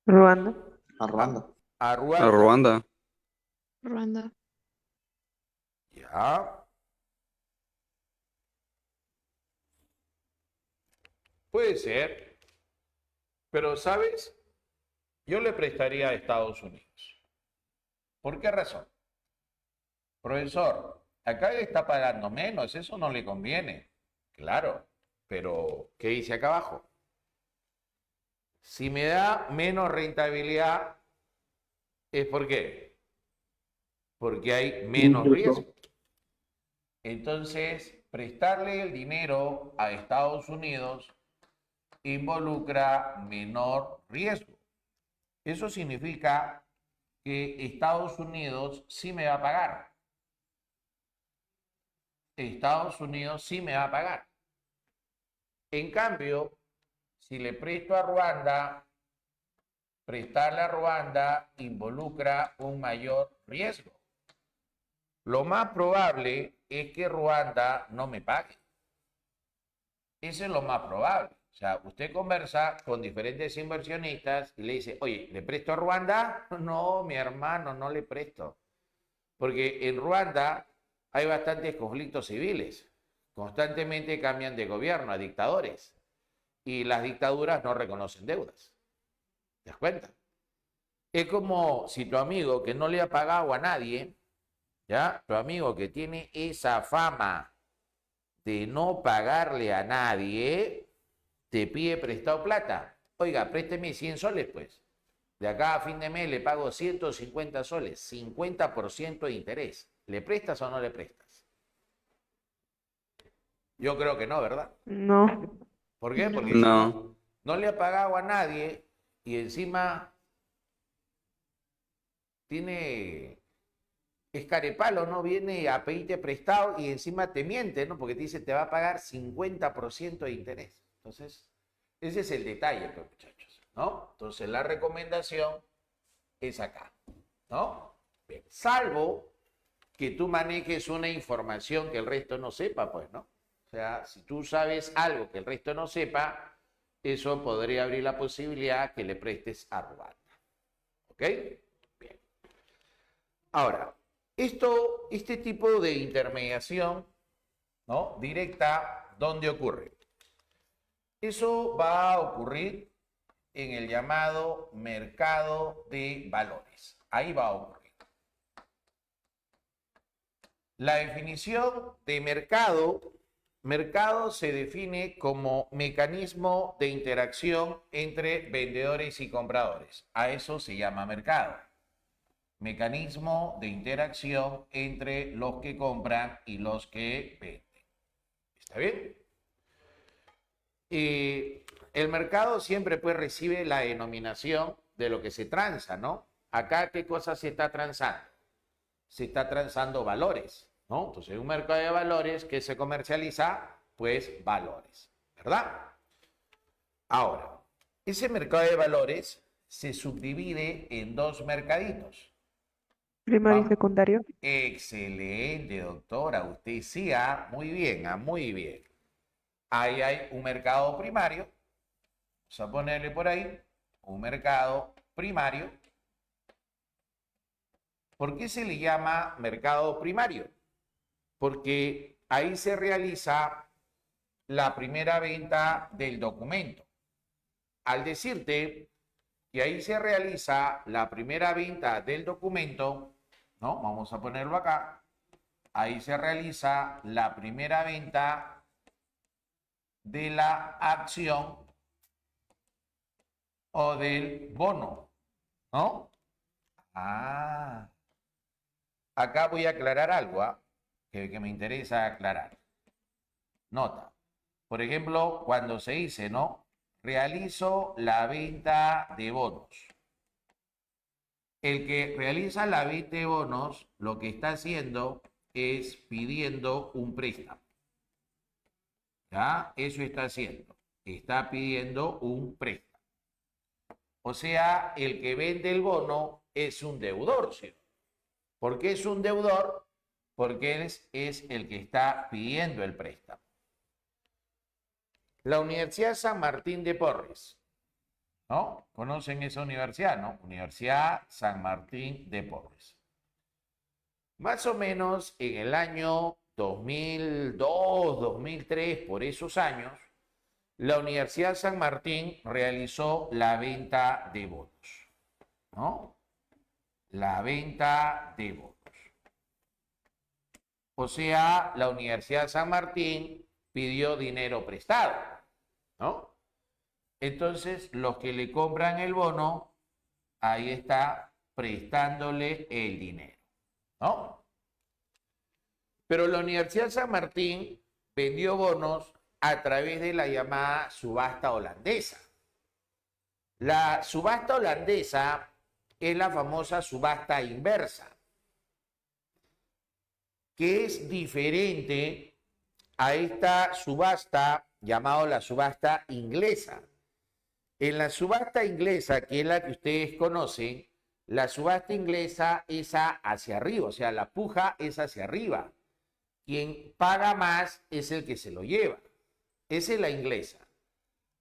Ruanda. A Ruanda. A A Ruanda. Ruanda. Ruanda. Ya. Puede ser. Pero, ¿sabes? Yo le prestaría a Estados Unidos. ¿Por qué razón? Profesor, acá le está pagando menos, eso no le conviene. Claro, pero ¿qué dice acá abajo? Si me da menos rentabilidad, ¿es por qué? Porque hay menos riesgo. Entonces, prestarle el dinero a Estados Unidos involucra menor riesgo. Eso significa que Estados Unidos sí me va a pagar. Estados Unidos sí me va a pagar. En cambio, si le presto a Ruanda, prestarle a Ruanda involucra un mayor riesgo. Lo más probable es que Ruanda no me pague. Eso es lo más probable. O sea, usted conversa con diferentes inversionistas y le dice, oye, ¿le presto a Ruanda? No, mi hermano, no le presto. Porque en Ruanda hay bastantes conflictos civiles. Constantemente cambian de gobierno a dictadores. Y las dictaduras no reconocen deudas. ¿Te das cuenta? Es como si tu amigo que no le ha pagado a nadie, ¿ya? Tu amigo que tiene esa fama de no pagarle a nadie, te pide prestado plata. Oiga, présteme 100 soles, pues. De acá a fin de mes le pago 150 soles, 50% de interés. ¿Le prestas o no le prestas? Yo creo que no, ¿verdad? No. ¿Por qué? No. Porque si No. no le ha pagado a nadie y encima es carepalo, ¿no? Viene a pedirte prestado y encima te miente, ¿no? Porque te dice te va a pagar 50% de interés. Entonces, ese es el detalle, pues, muchachos, ¿no? Entonces, la recomendación es acá, ¿no? Bien. Salvo que tú manejes una información que el resto no sepa, pues, ¿no? O sea, si tú sabes algo que el resto no sepa, eso podría abrir la posibilidad que le prestes a Ruanda. ¿Ok? Bien. Ahora, este tipo de intermediación, ¿no? Directa, ¿dónde ocurre? Eso va a ocurrir en el llamado mercado de valores. Ahí va a ocurrir. La definición de mercado se define como mecanismo de interacción entre vendedores y compradores. A eso se llama mercado. Mecanismo de interacción entre los que compran y los que venden. ¿Está bien? El mercado siempre pues recibe la denominación de lo que se transa, ¿no? Acá, ¿qué cosa se está transando? Se está transando valores, ¿no? Entonces, un mercado de valores que se comercializa, pues valores, ¿verdad? Ahora, ese mercado de valores se subdivide en dos mercaditos. Primario y secundario. Excelente, doctora. Usted sí, muy bien, muy bien. Ahí hay un mercado primario. Vamos a ponerle por ahí un mercado primario. ¿Por qué se le llama mercado primario? Porque ahí se realiza la primera venta del documento. Al decirte que ahí se realiza la primera venta del documento, ¿no? Vamos a ponerlo acá. Ahí se realiza la primera venta de la acción o del bono, ¿no? Acá voy a aclarar algo, que me interesa aclarar. Nota. Por ejemplo, cuando se dice, ¿no? Realizo la venta de bonos. El que realiza la venta de bonos, lo que está haciendo es pidiendo un préstamo. ¿Ya? Eso está haciendo. Está pidiendo un préstamo. O sea, el que vende el bono es un deudor, ¿sí? ¿Por qué es un deudor? Porque él es el que está pidiendo el préstamo. La Universidad San Martín de Porres, ¿no? ¿Conocen esa universidad, no? Universidad San Martín de Porres. Más o menos en el año 2002, 2003, por esos años, la Universidad San Martín realizó la venta de bonos, ¿no? La venta de bonos. O sea, la Universidad San Martín pidió dinero prestado, ¿no? Entonces, los que le compran el bono, ahí está prestándole el dinero, ¿no? Pero la Universidad San Martín vendió bonos a través de la llamada subasta holandesa. La subasta holandesa es la famosa subasta inversa, que es diferente a esta subasta llamada la subasta inglesa. En la subasta inglesa, que es la que ustedes conocen, la subasta inglesa es hacia arriba, o sea, la puja es hacia arriba. Quien paga más es el que se lo lleva. Esa es la inglesa.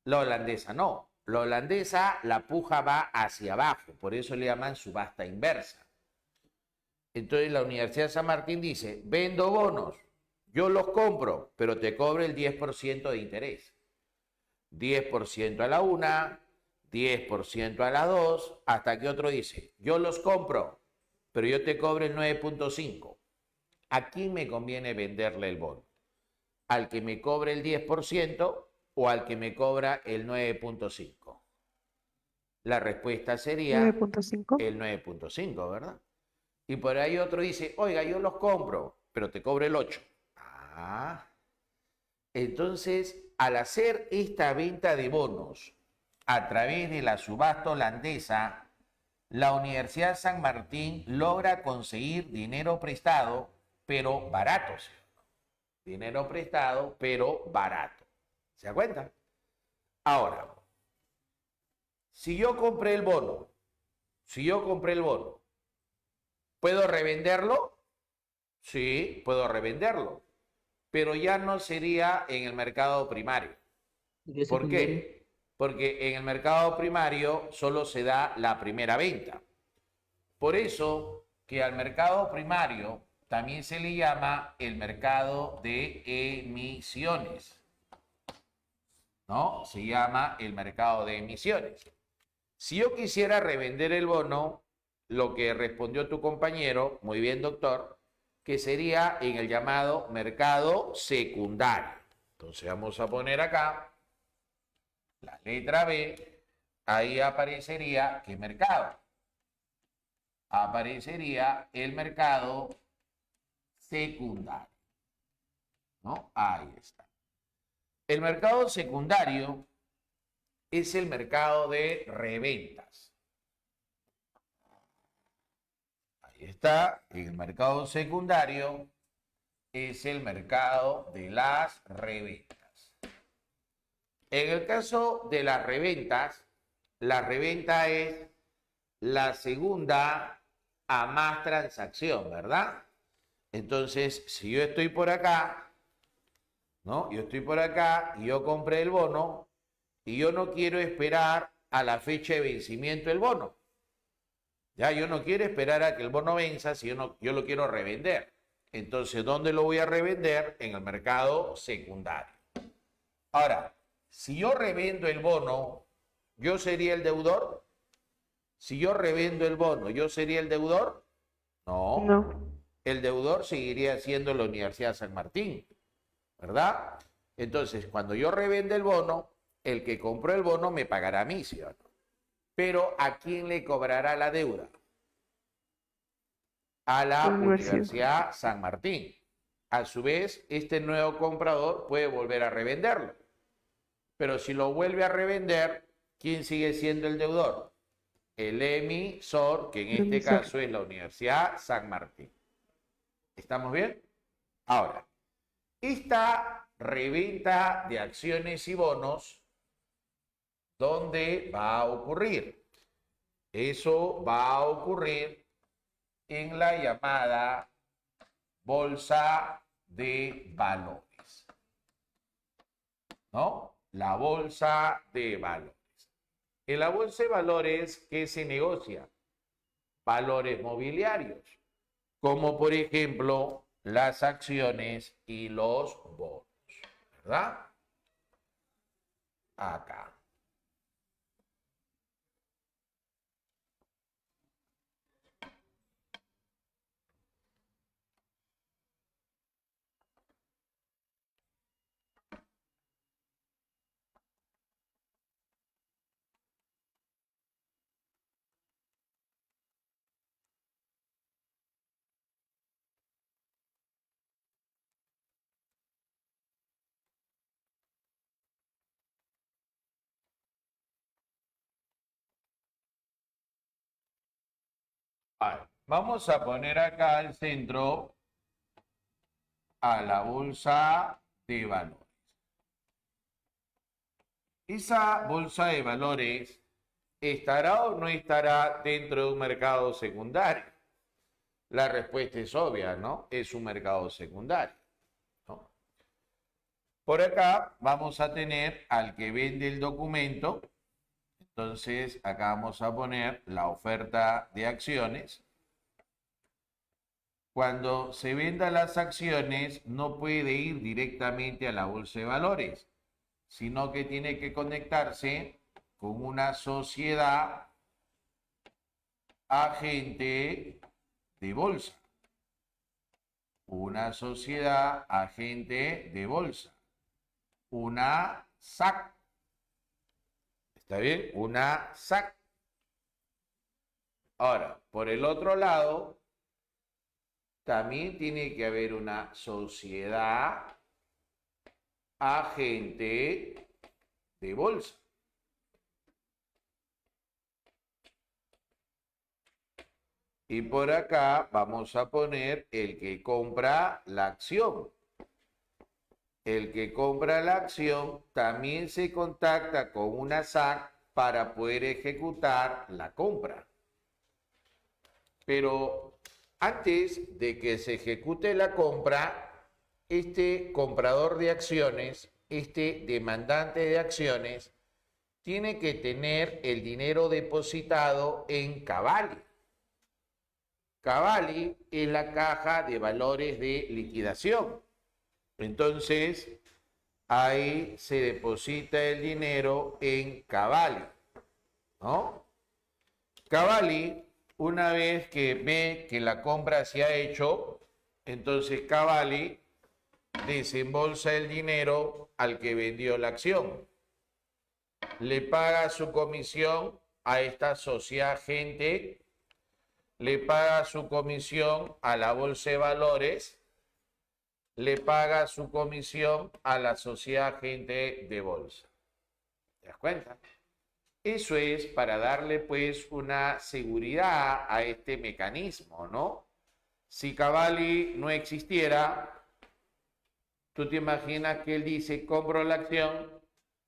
La holandesa no. La holandesa, la puja va hacia abajo, por eso le llaman subasta inversa. Entonces la Universidad de San Martín dice, vendo bonos, yo los compro, pero te cobro el 10% de interés. 10% a la una, 10% a la dos, hasta que otro dice, yo los compro, pero yo te cobro el 9.5. ¿A quién me conviene venderle el bono? ¿Al que me cobre el 10% o al que me cobra el 9.5? La respuesta sería 9.5. el 9.5, ¿verdad? Y por ahí otro dice, oiga, yo los compro, pero te cobro el 8. Ah, entonces, al hacer esta venta de bonos a través de la subasta holandesa, la Universidad San Martín logra conseguir dinero prestado, pero barato. Dinero prestado, pero barato. ¿Se da cuenta? Ahora, si yo compré el bono, ¿puedo revenderlo? Sí, puedo revenderlo, pero ya no sería en el mercado primario. ¿Y el ¿Por secundario? qué? Porque en el mercado primario solo se da la primera venta. Por eso que al mercado primario también se le llama el mercado de emisiones, ¿no? Se llama el mercado de emisiones. Si yo quisiera revender el bono, lo que respondió tu compañero, muy bien, doctor, que sería en el llamado mercado secundario. Entonces vamos a poner acá la letra B, ahí aparecería, ¿qué mercado? Aparecería el mercado secundario, ¿no? Ahí está. El mercado secundario es el mercado de reventas. Ahí está, el mercado secundario es el mercado de las reventas. En el caso de las reventas, la reventa es la segunda a más transacción, ¿verdad? Entonces, si yo estoy por acá, ¿no? Yo estoy por acá y yo compré el bono y yo no quiero esperar a la fecha de vencimiento del bono. Ya, yo no quiero esperar a que el bono venza si yo lo quiero revender. Entonces, ¿dónde lo voy a revender? En el mercado secundario. Ahora, si yo revendo el bono, ¿yo sería el deudor? Si yo revendo el bono, ¿yo sería el deudor? No. No. El deudor seguiría siendo la Universidad San Martín, ¿verdad? Entonces, cuando yo revende el bono, el que compró el bono me pagará a mí, ¿sí o no? Pero ¿a quién le cobrará la deuda? A la Universidad San Martín. A su vez, este nuevo comprador puede volver a revenderlo. Pero si lo vuelve a revender, ¿quién sigue siendo el deudor? El emisor, que en este caso es la Universidad San Martín. ¿Estamos bien? Ahora, esta reventa de acciones y bonos, ¿dónde va a ocurrir? Eso va a ocurrir en la llamada bolsa de valores, ¿no? La bolsa de valores. En la bolsa de valores, ¿qué se negocia? Valores mobiliarios, como por ejemplo las acciones y los bonos, ¿verdad? Acá. Vale, vamos a poner acá al centro a la bolsa de valores. Esa bolsa de valores estará o no estará dentro de un mercado secundario. La respuesta es obvia, ¿no? Es un mercado secundario, ¿no? Por acá vamos a tener al que vende el documento. Entonces acá vamos a poner la oferta de acciones. Cuando se vendan las acciones, no puede ir directamente a la bolsa de valores, sino que tiene que conectarse con una sociedad agente de bolsa. Una sociedad agente de bolsa. Una SAC. ¿Está bien? Una SAC. Ahora, por el otro lado, también tiene que haber una sociedad agente de bolsa. Y por acá vamos a poner el que compra la acción. El que compra la acción también se contacta con una SAC para poder ejecutar la compra. Pero antes de que se ejecute la compra, este comprador de acciones, este demandante de acciones, tiene que tener el dinero depositado en Cavalli. Cavalli es la caja de valores de liquidación. Entonces, ahí se deposita el dinero en Cavalli, ¿no? Cavalli, una vez que ve que la compra se ha hecho, entonces Cavalli desembolsa el dinero al que vendió la acción. Le paga su comisión a esta sociedad agente, le paga su comisión a la bolsa de valores, le paga su comisión a la sociedad agente de bolsa. ¿Te das cuenta? Eso es para darle pues una seguridad a este mecanismo, ¿no? Si Cavalli no existiera, tú te imaginas que él dice, compro la acción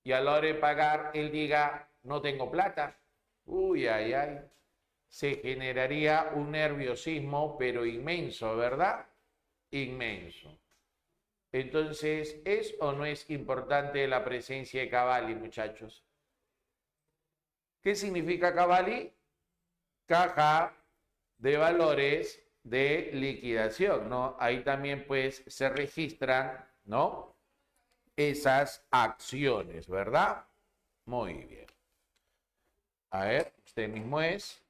y a la hora de pagar él diga, no tengo plata. Uy, ay, ay. Se generaría un nerviosismo, pero inmenso, ¿verdad? Inmenso. Entonces, ¿es o no es importante la presencia de Cavalli, muchachos? ¿Qué significa Cavalli? Caja de valores de liquidación, ¿no? Ahí también pues se registran, ¿no? Esas acciones, ¿verdad? Muy bien. A ver, usted mismo es.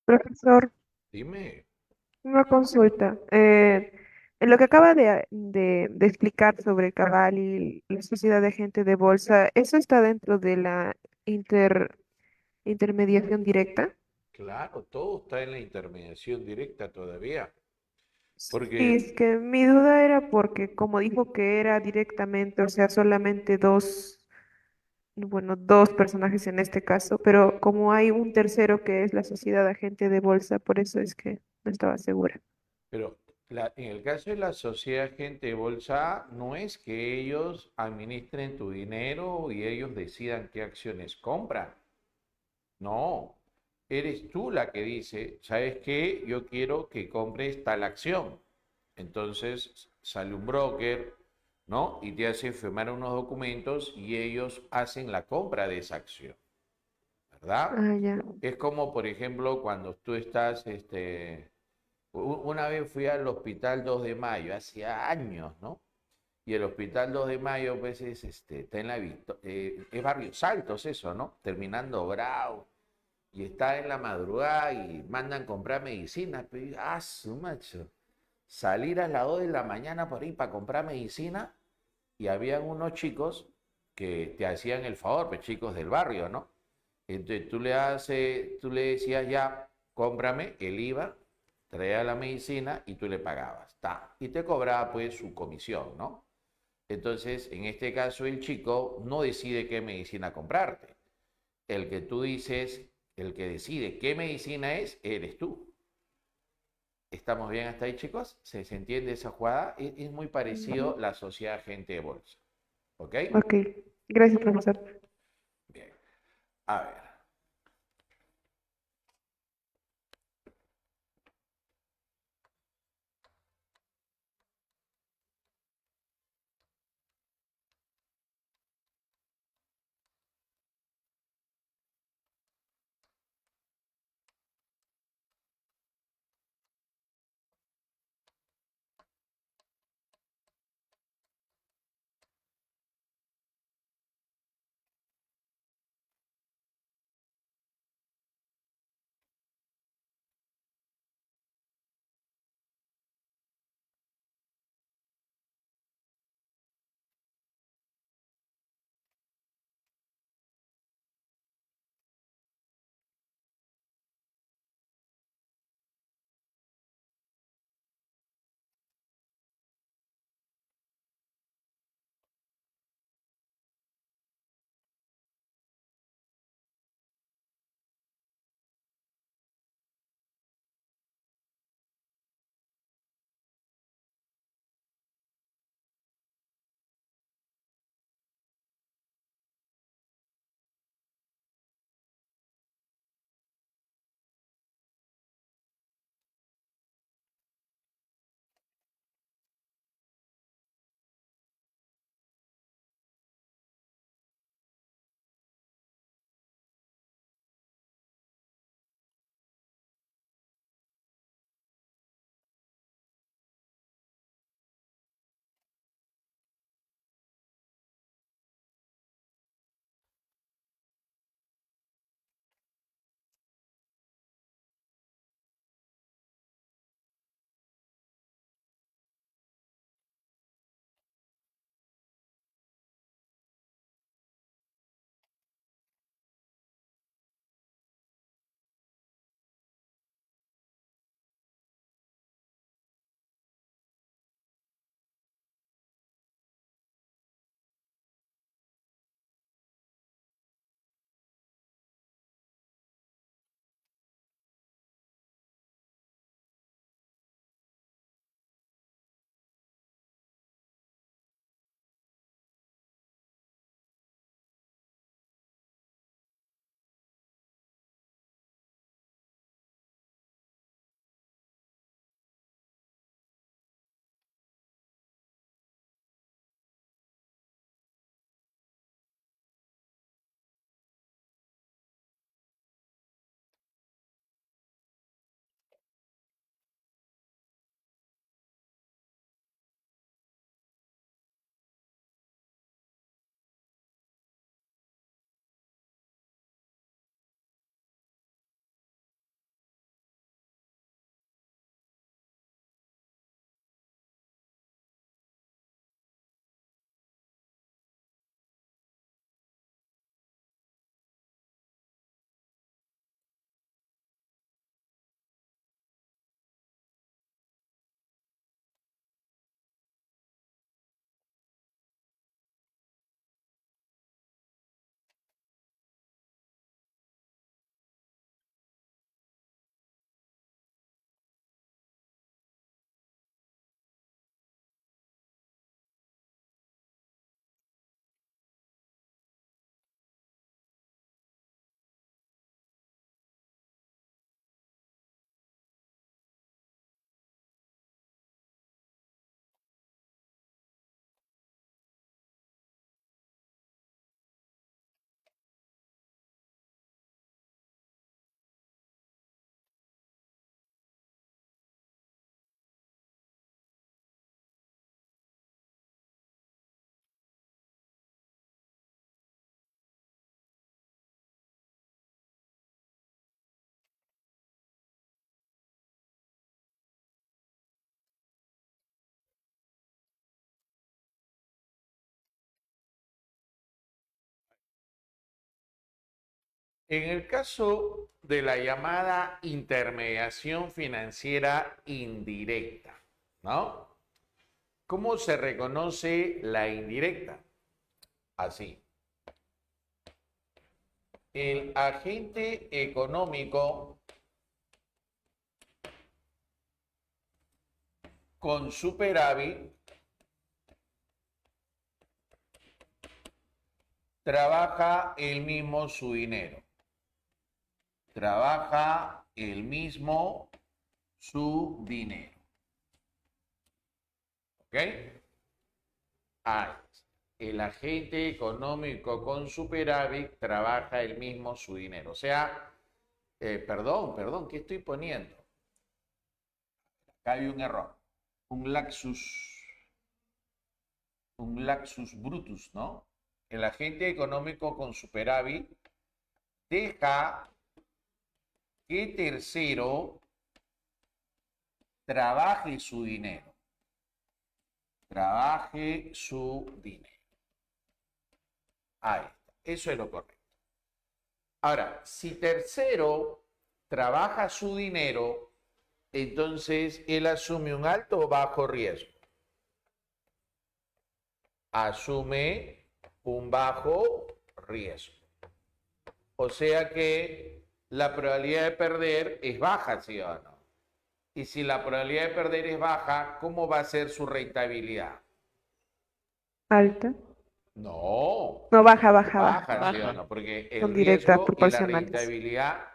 Profesor, Dime. una consulta. En lo que acaba de explicar sobre Cabal y la sociedad de agente de bolsa, ¿eso está dentro de la intermediación directa? Claro, todo está en la intermediación directa todavía. Sí, Porque, es que mi duda era porque como dijo que era directamente, o sea, solamente dos, bueno, dos personajes en este caso, pero como hay un tercero que es la sociedad agente de bolsa, por eso es que no estaba segura. pero en el caso de la sociedad agente de bolsa, no es que ellos administren tu dinero y ellos decidan qué acciones compran. No, eres tú la que dice, ¿sabes qué? Yo quiero que compres tal acción. Entonces sale un broker, ¿no? Y te hace firmar unos documentos y ellos hacen la compra de esa acción, ¿verdad? Ah, ya. Es como, por ejemplo, cuando tú estás, una vez fui al Hospital 2 de Mayo, hace años, ¿no? Y el Hospital 2 de Mayo, pues, está en es Barrios Altos eso, ¿no? Terminando Bravo y está en la madrugada y mandan comprar medicina. Pero, su macho. Salir a las 2 de la mañana por ahí para comprar medicina y habían unos chicos que te hacían el favor, pues chicos del barrio, ¿no? Entonces tú le decías ya, cómprame, él iba, traía la medicina y tú le pagabas, ta, y te cobraba pues su comisión, ¿no? Entonces, en este caso, el chico no decide qué medicina comprarte. El que tú dices, el que decide qué medicina es, eres tú. ¿Estamos bien hasta ahí, chicos? ¿Se entiende esa jugada? Es muy parecido Ujú. la sociedad agente de bolsa. ¿Ok? Ok, gracias, profesor. Bien. A ver. En el caso de la llamada intermediación financiera indirecta, ¿no? ¿Cómo se reconoce la indirecta? Así. El agente económico con superávit trabaja el mismo su dinero. Trabaja el mismo su dinero. ¿Ok? Ahí. El agente económico con superávit trabaja el mismo su dinero. O sea, perdón, ¿qué estoy poniendo? Acá hay un error. Un laxus brutus, ¿no? El agente económico con superávit deja que tercero trabaje su dinero. Trabaje su dinero. Ahí está. Eso es lo correcto. Ahora, si tercero trabaja su dinero, entonces él asume un alto o bajo riesgo. Asume un bajo riesgo. O sea que la probabilidad de perder es baja, ¿sí o no? Y si la probabilidad de perder es baja, ¿cómo va a ser su rentabilidad? Alta. No, No, baja, baja, baja. baja, ¿sí o Baja. no? Porque el Son directas, riesgo y la proporcionales. rentabilidad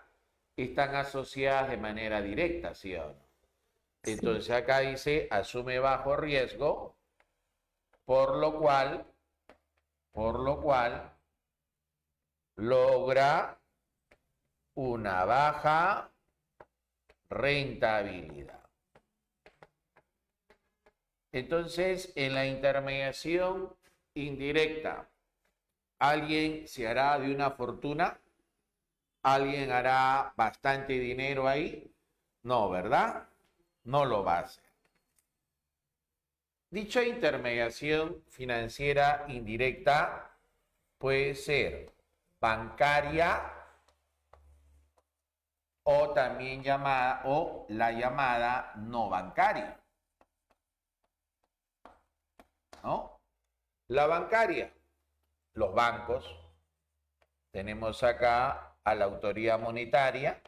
están asociadas de manera directa, ¿sí o no? Sí. Entonces acá dice asume bajo riesgo, por lo cual logra una baja rentabilidad. Entonces, en la intermediación indirecta, alguien se hará de una fortuna, alguien hará bastante dinero ahí. No, ¿verdad? No lo va a hacer. Dicha intermediación financiera indirecta puede ser bancaria o también llamada o la llamada no bancaria. ¿No? La bancaria, los bancos, tenemos acá a la autoridad monetaria.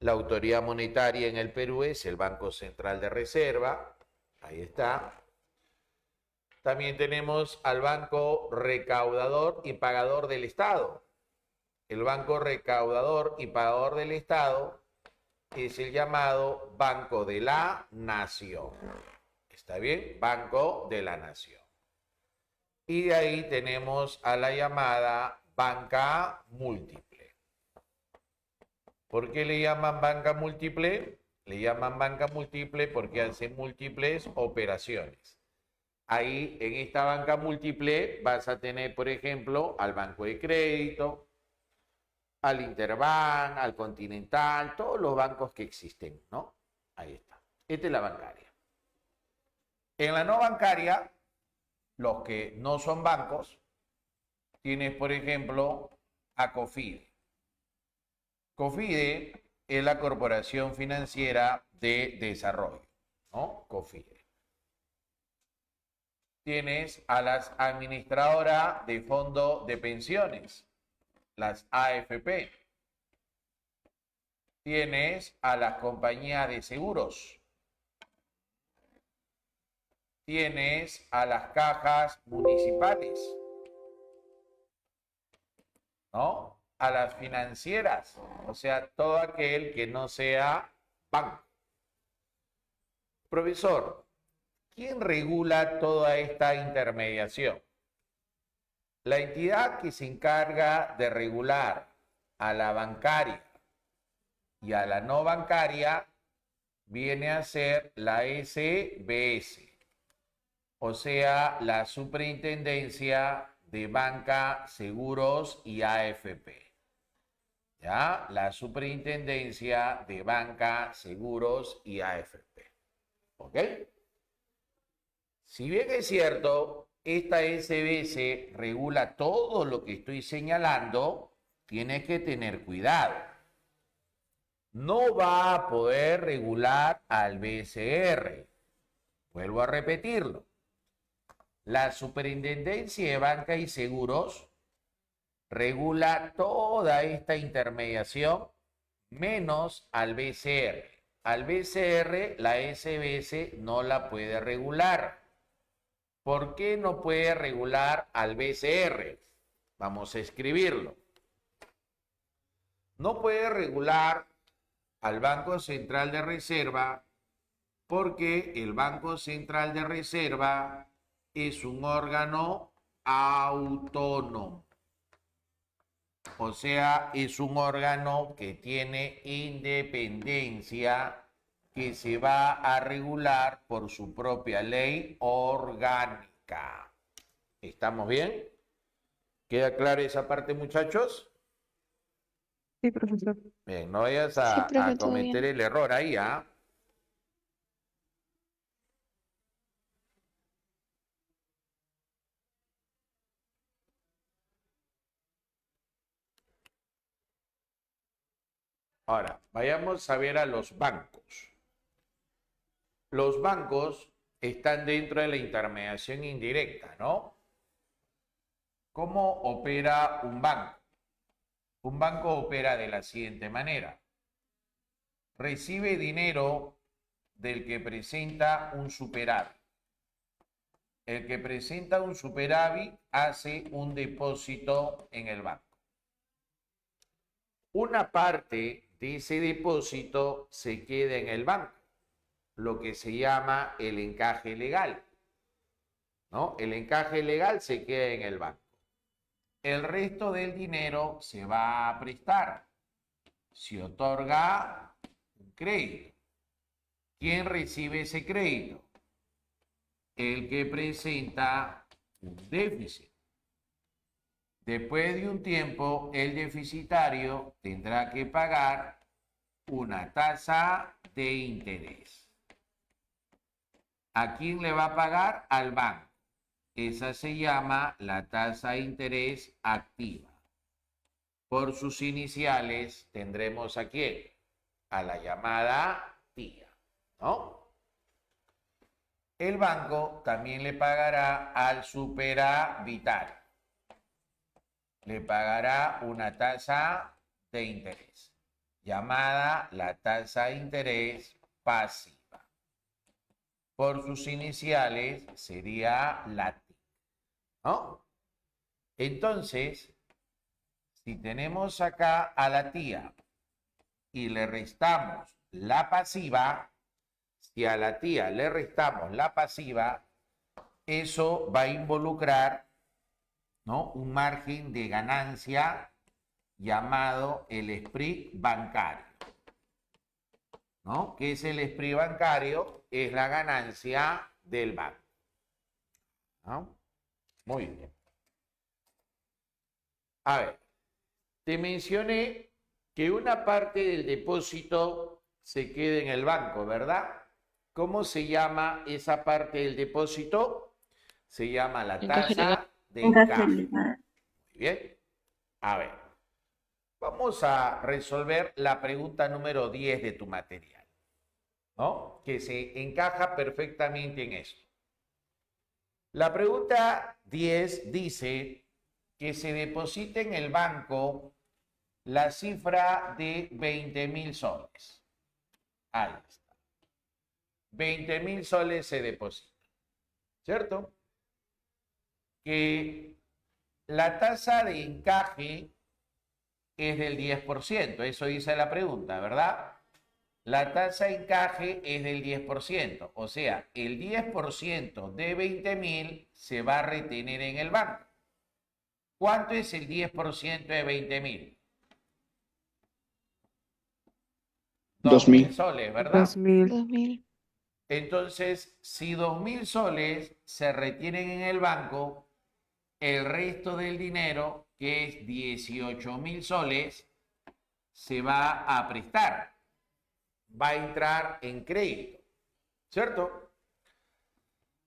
La autoridad monetaria en el Perú es el Banco Central de Reserva, ahí está. También tenemos al Banco Recaudador y Pagador del Estado. El Banco Recaudador y Pagador del Estado es el llamado Banco de la Nación. ¿Está bien? Banco de la Nación. Y de ahí tenemos a la llamada banca múltiple. ¿Por qué le llaman banca múltiple? Le llaman banca múltiple porque hace múltiples operaciones. Ahí en esta banca múltiple vas a tener, por ejemplo, al Banco de Crédito, al Interbank, al Continental, todos los bancos que existen, ¿no? Ahí está. Esta es la bancaria. En la no bancaria, los que no son bancos, tienes, por ejemplo, a COFIDE. COFIDE es la Corporación Financiera de Desarrollo, ¿no? COFIDE. Tienes a las administradoras de fondo de pensiones, las AFP. Tienes a las compañías de seguros. Tienes a las cajas municipales, ¿no? A las financieras, o sea, todo aquel que no sea banco. Profesor, ¿quién regula toda esta intermediación? La entidad que se encarga de regular a la bancaria y a la no bancaria viene a ser la SBS, o sea, la Superintendencia de Banca, Seguros y AFP. ¿Ya? La Superintendencia de Banca, Seguros y AFP. ¿Ok? Si bien es cierto, esta SBS regula todo lo que estoy señalando, ¿ok? tienes que tener cuidado. No va a poder regular al BCR. Vuelvo a repetirlo. La Superintendencia de Banca y Seguros regula toda esta intermediación menos al BCR. Al BCR la SBS no la puede regular. ¿Por qué no puede regular al BCR? Vamos a escribirlo. No puede regular al Banco Central de Reserva porque el Banco Central de Reserva es un órgano autónomo. O sea, es un órgano que tiene independencia, que se va a regular por su propia ley orgánica. ¿Estamos bien? ¿Queda clara esa parte, muchachos? Sí, profesor. Bien, no vayas Sí, a profe, todo cometer bien. el error ahí, ¿ah? Ahora, vayamos a ver a los bancos. Los bancos están dentro de la intermediación indirecta, ¿no? ¿Cómo opera un banco? Un banco opera de la siguiente manera. Recibe dinero del que presenta un superávit. El que presenta un superávit hace un depósito en el banco. Una parte de ese depósito se queda en el banco, lo que se llama el encaje legal, ¿no? El encaje legal se queda en el banco. El resto del dinero se va a prestar. Se otorga un crédito. ¿Quién recibe ese crédito? El que presenta un déficit. Después de un tiempo, el deficitario tendrá que pagar una tasa de interés. ¿A quién le va a pagar? Al banco. Esa se llama la tasa de interés activa. Por sus iniciales tendremos a quién? A la llamada tía, ¿no? El banco también le pagará al superavitario. Le pagará una tasa de interés, llamada la tasa de interés pasiva. Por sus iniciales sería la T, ¿no? Entonces, si tenemos acá a la tía y le restamos la pasiva, si a la tía le restamos la pasiva, eso va a involucrar, ¿no?, un margen de ganancia llamado el spread bancario, ¿no? ¿Qué es el spread bancario? Es la ganancia del banco, ¿no? Muy bien. A ver, te mencioné que una parte del depósito se queda en el banco, ¿verdad? ¿Cómo se llama esa parte del depósito? Se llama la Encaje legal. tasa de encaje. Muy bien. A ver, vamos a resolver la pregunta número 10 de tu material, ¿no? Que se encaja perfectamente en esto. La pregunta 10 dice que se deposita en el banco la cifra de 20.000 soles. Ahí está. 20.000 soles se depositan, ¿cierto? Que la tasa de encaje es del 10%, eso dice la pregunta, ¿verdad? La tasa de encaje es del 10%, o sea, el 10% de 20.000 se va a retener en el banco. ¿Cuánto es el 10% de 20.000? 2.000 soles, ¿verdad? 2000. 2000. Entonces, si 2.000 soles se retienen en el banco, el resto del dinero, que es 18.000 soles, se va a prestar. Va a entrar en crédito, ¿cierto?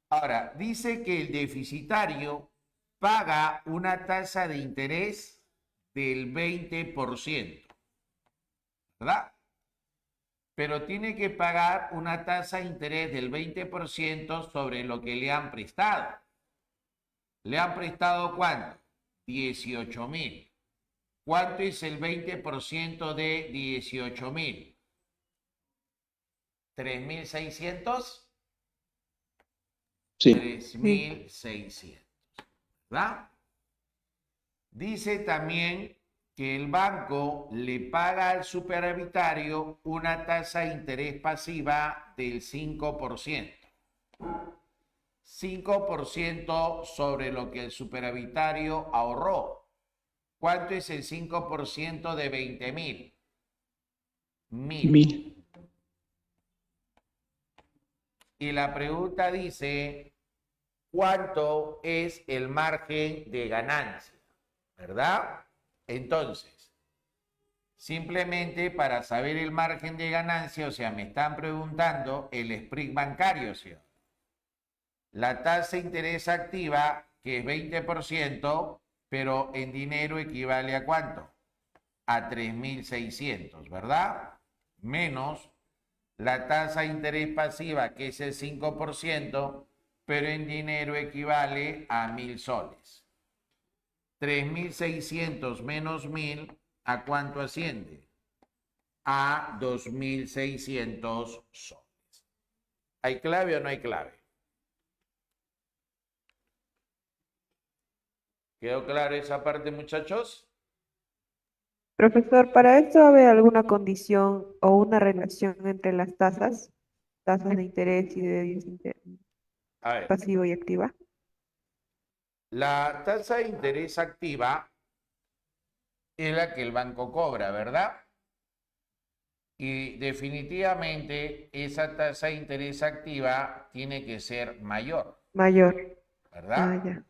Ahora, dice que el deficitario paga una tasa de interés del 20%, ¿verdad? Pero tiene que pagar una tasa de interés del 20% sobre lo que le han prestado. ¿Le han prestado cuánto? 18.000. ¿Cuánto es el 20% de 18.000? 3.600. Sí. 3.600, ¿verdad? Dice también que el banco le paga al superavitario una tasa de interés pasiva del 5%. 5% sobre lo que el superavitario ahorró. ¿Cuánto es el 5% de 20.000? 1.000. Y la pregunta dice, ¿cuánto es el margen de ganancia? ¿Verdad? Entonces, simplemente para saber el margen de ganancia, o sea, me están preguntando el spread bancario, ¿sí? La tasa de interés activa, que es 20%, pero en dinero equivale a ¿cuánto? A 3.600, ¿verdad? Menos la tasa de interés pasiva, que es el 5%, pero en dinero equivale a 1.000 soles. 3.600 menos 1.000, ¿a cuánto asciende? A 2.600 soles. ¿Hay clave o no hay clave? ¿Quedó claro esa parte, muchachos? Profesor, ¿para esto hay alguna condición o una relación entre las tasas, tasas de interés y A ver, pasivo y activa? la tasa de interés activa es la que el banco cobra, ¿verdad? Y definitivamente esa tasa de interés activa tiene que ser mayor, Mayor. Ah, ¿verdad? ya.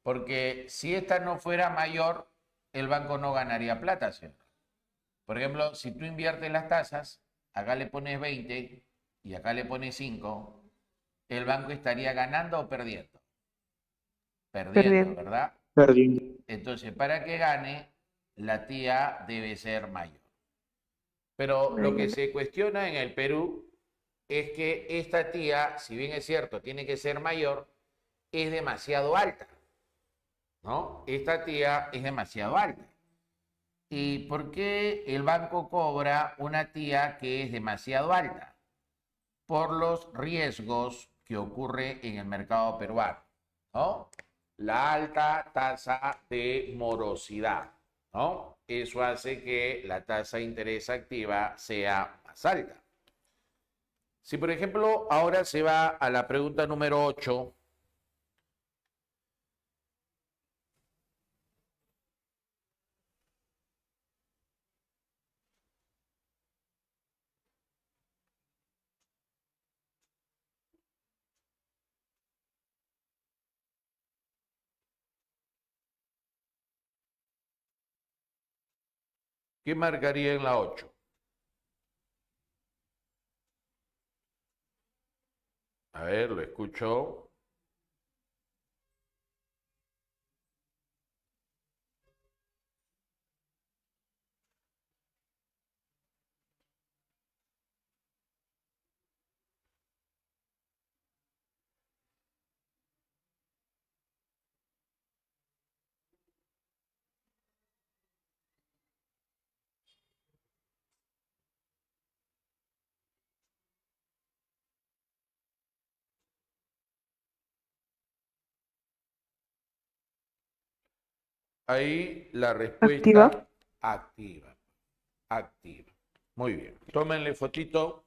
Porque si esta no fuera mayor, el banco no ganaría plata, ¿sí? Por ejemplo, si tú inviertes las tasas, acá le pones 20 y acá le pones 5, el banco estaría ganando o perdiendo. Perdiendo, Perdiendo. ¿verdad? Perdiendo. Entonces, para que gane, la tía debe ser mayor. Pero Ah, lo que ya. se cuestiona en el Perú es que esta tía, si bien es cierto, tiene que ser mayor, es demasiado alta, ¿no? Esta tía es demasiado alta. ¿Y por qué el banco cobra una tía que es demasiado alta? Por los riesgos que ocurre en el mercado peruano, ¿no? La alta tasa de morosidad, ¿no? Eso hace que la tasa de interés activa sea más alta. Si, por ejemplo, ahora se va a la pregunta número 8, ¿qué marcaría en la 8? A ver, lo escucho. Ahí la Activa. respuesta activa, activa. Muy bien. Tómenle fotito.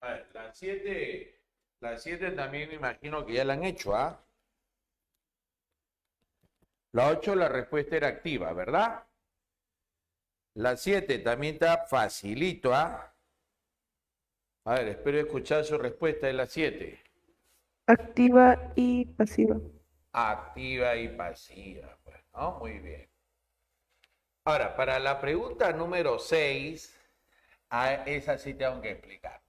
A ver, la 7 también me imagino que ya la han hecho, ¿ah? La 8 la respuesta era activa, ¿verdad? La 7 también está facilito, ¿ah? A ver, espero escuchar su respuesta de la 7. Activa y pasiva. Activa y pasiva, pues, ¿no? Muy bien. Ahora, para la pregunta número 6, esa sí tengo que explicar.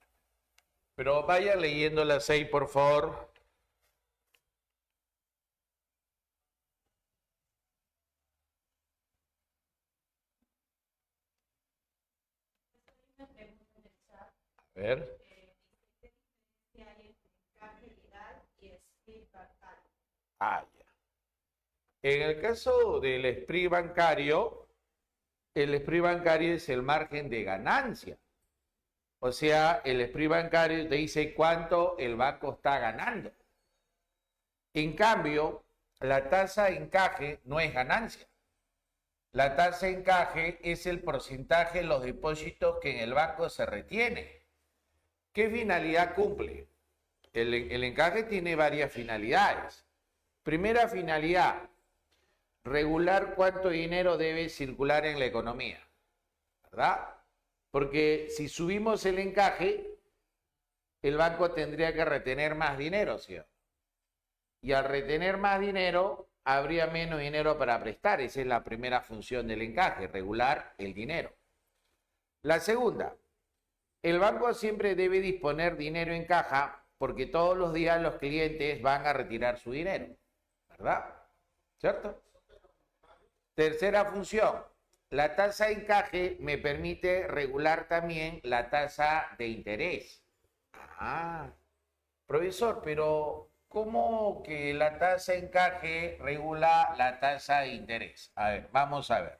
Pero vaya leyendo la 6, por favor. A ver. Ah, ya. En el caso del SPRI bancario, el SPRI bancario es el margen de ganancia. O sea, el SPRI bancario te dice cuánto el banco está ganando. En cambio, la tasa de encaje no es ganancia. La tasa de encaje es el porcentaje de los depósitos que en el banco se retiene. ¿Qué finalidad cumple? El encaje tiene varias finalidades. Primera finalidad, regular cuánto dinero debe circular en la economía, ¿verdad? Porque si subimos el encaje, el banco tendría que retener más dinero, ¿sí? Y al retener más dinero, habría menos dinero para prestar. Esa es la primera función del encaje, regular el dinero. La segunda, el banco siempre debe disponer dinero en caja porque todos los días los clientes van a retirar su dinero, ¿verdad? ¿Cierto? Tercera función, la tasa de encaje me permite regular también la tasa de interés. Ah, profesor, pero ¿cómo que la tasa de encaje regula la tasa de interés? A ver, vamos a ver.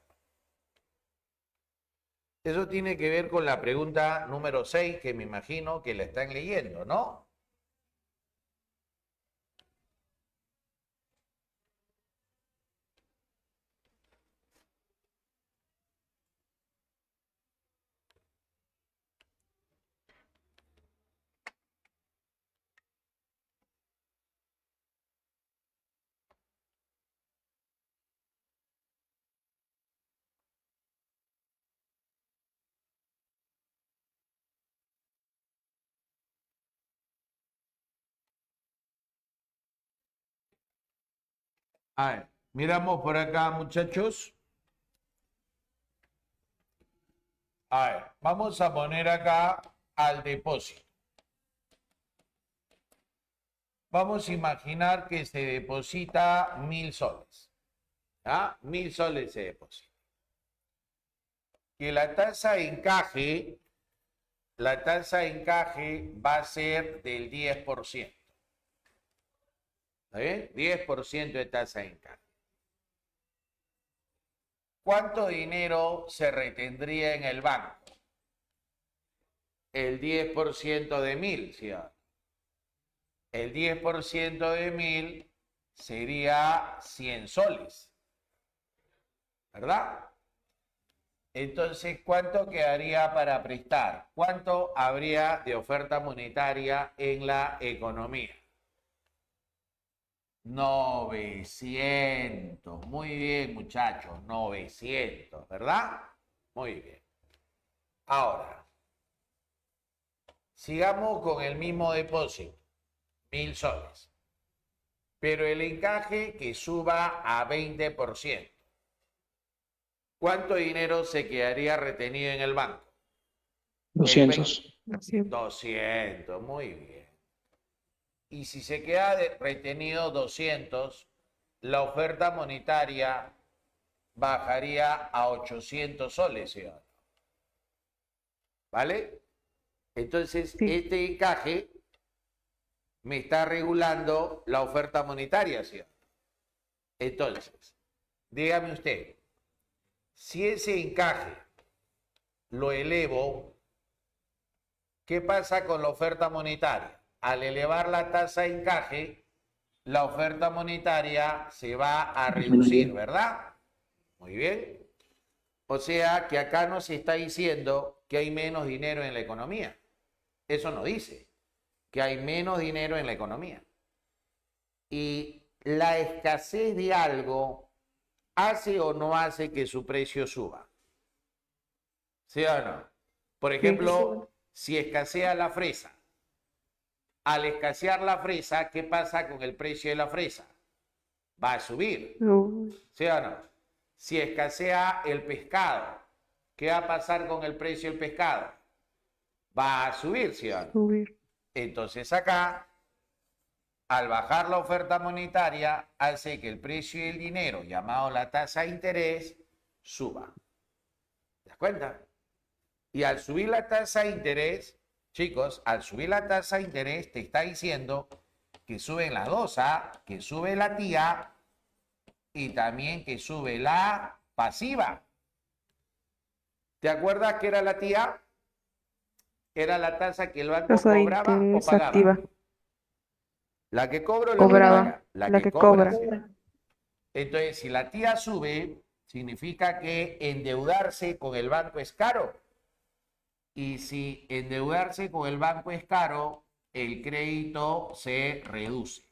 Eso tiene que ver con la pregunta número 6, que me imagino que la están leyendo, ¿no? A ver, miramos por acá, muchachos. A ver, vamos a poner acá al depósito. Vamos a imaginar que se deposita 1.000 soles. ¿Ah? 1.000 soles se deposita. Que la tasa de encaje va a ser del 10%. ¿Está bien? 10% de tasa de encaje. ¿Cuánto dinero se retendría en el banco? El 10% de 1.000, ¿sí? El 10% de 1.000 sería 100 soles, ¿verdad? Entonces, ¿cuánto quedaría para prestar? ¿Cuánto habría de oferta monetaria en la economía? 900. Muy bien, muchachos, 900, ¿verdad? Muy bien. Ahora, sigamos con el mismo depósito, 1.000 soles. Pero el encaje que suba a 20%. ¿Cuánto dinero se quedaría retenido en el banco? 200. 200, muy bien. Y si se queda retenido 200, la oferta monetaria bajaría a 800 soles, ¿sí? ¿Vale? Entonces, Sí. este encaje me está regulando la oferta monetaria, ¿sí? Entonces, dígame usted, si ese encaje lo elevo, ¿qué pasa con la oferta monetaria? Al elevar la tasa de encaje, la oferta monetaria se va a reducir, ¿verdad? Muy bien. O sea que acá nos está diciendo que hay menos dinero en la economía. Eso no dice que hay menos dinero en la economía. Y la escasez de algo hace o no hace que su precio suba. ¿Sí o no? Por Sí. ejemplo, si escasea la fresa, al escasear la fresa, ¿qué pasa con el precio de la fresa? Va a subir. Uy, ¿Sí o no? Si escasea el pescado, ¿qué va a pasar con el precio del pescado? Va a subir, ¿sí o no? subir. Entonces acá, al bajar la oferta monetaria, hace que el precio del dinero, llamado la tasa de interés, suba. ¿Te das cuenta? Y al subir la tasa de interés, chicos, al subir la tasa de interés te está diciendo que suben las dos, ¿ah? Que sube la tía y también que sube la pasiva. ¿Te acuerdas que era la tía? Era la tasa que el banco Tasa de cobraba o interés pagaba. activa. ¿La que cobra o la que Cobraba. paga? La que cobra. ¿Sí? Entonces, si la tía sube, significa que endeudarse con el banco es caro. Y si endeudarse con el banco es caro, el crédito se reduce.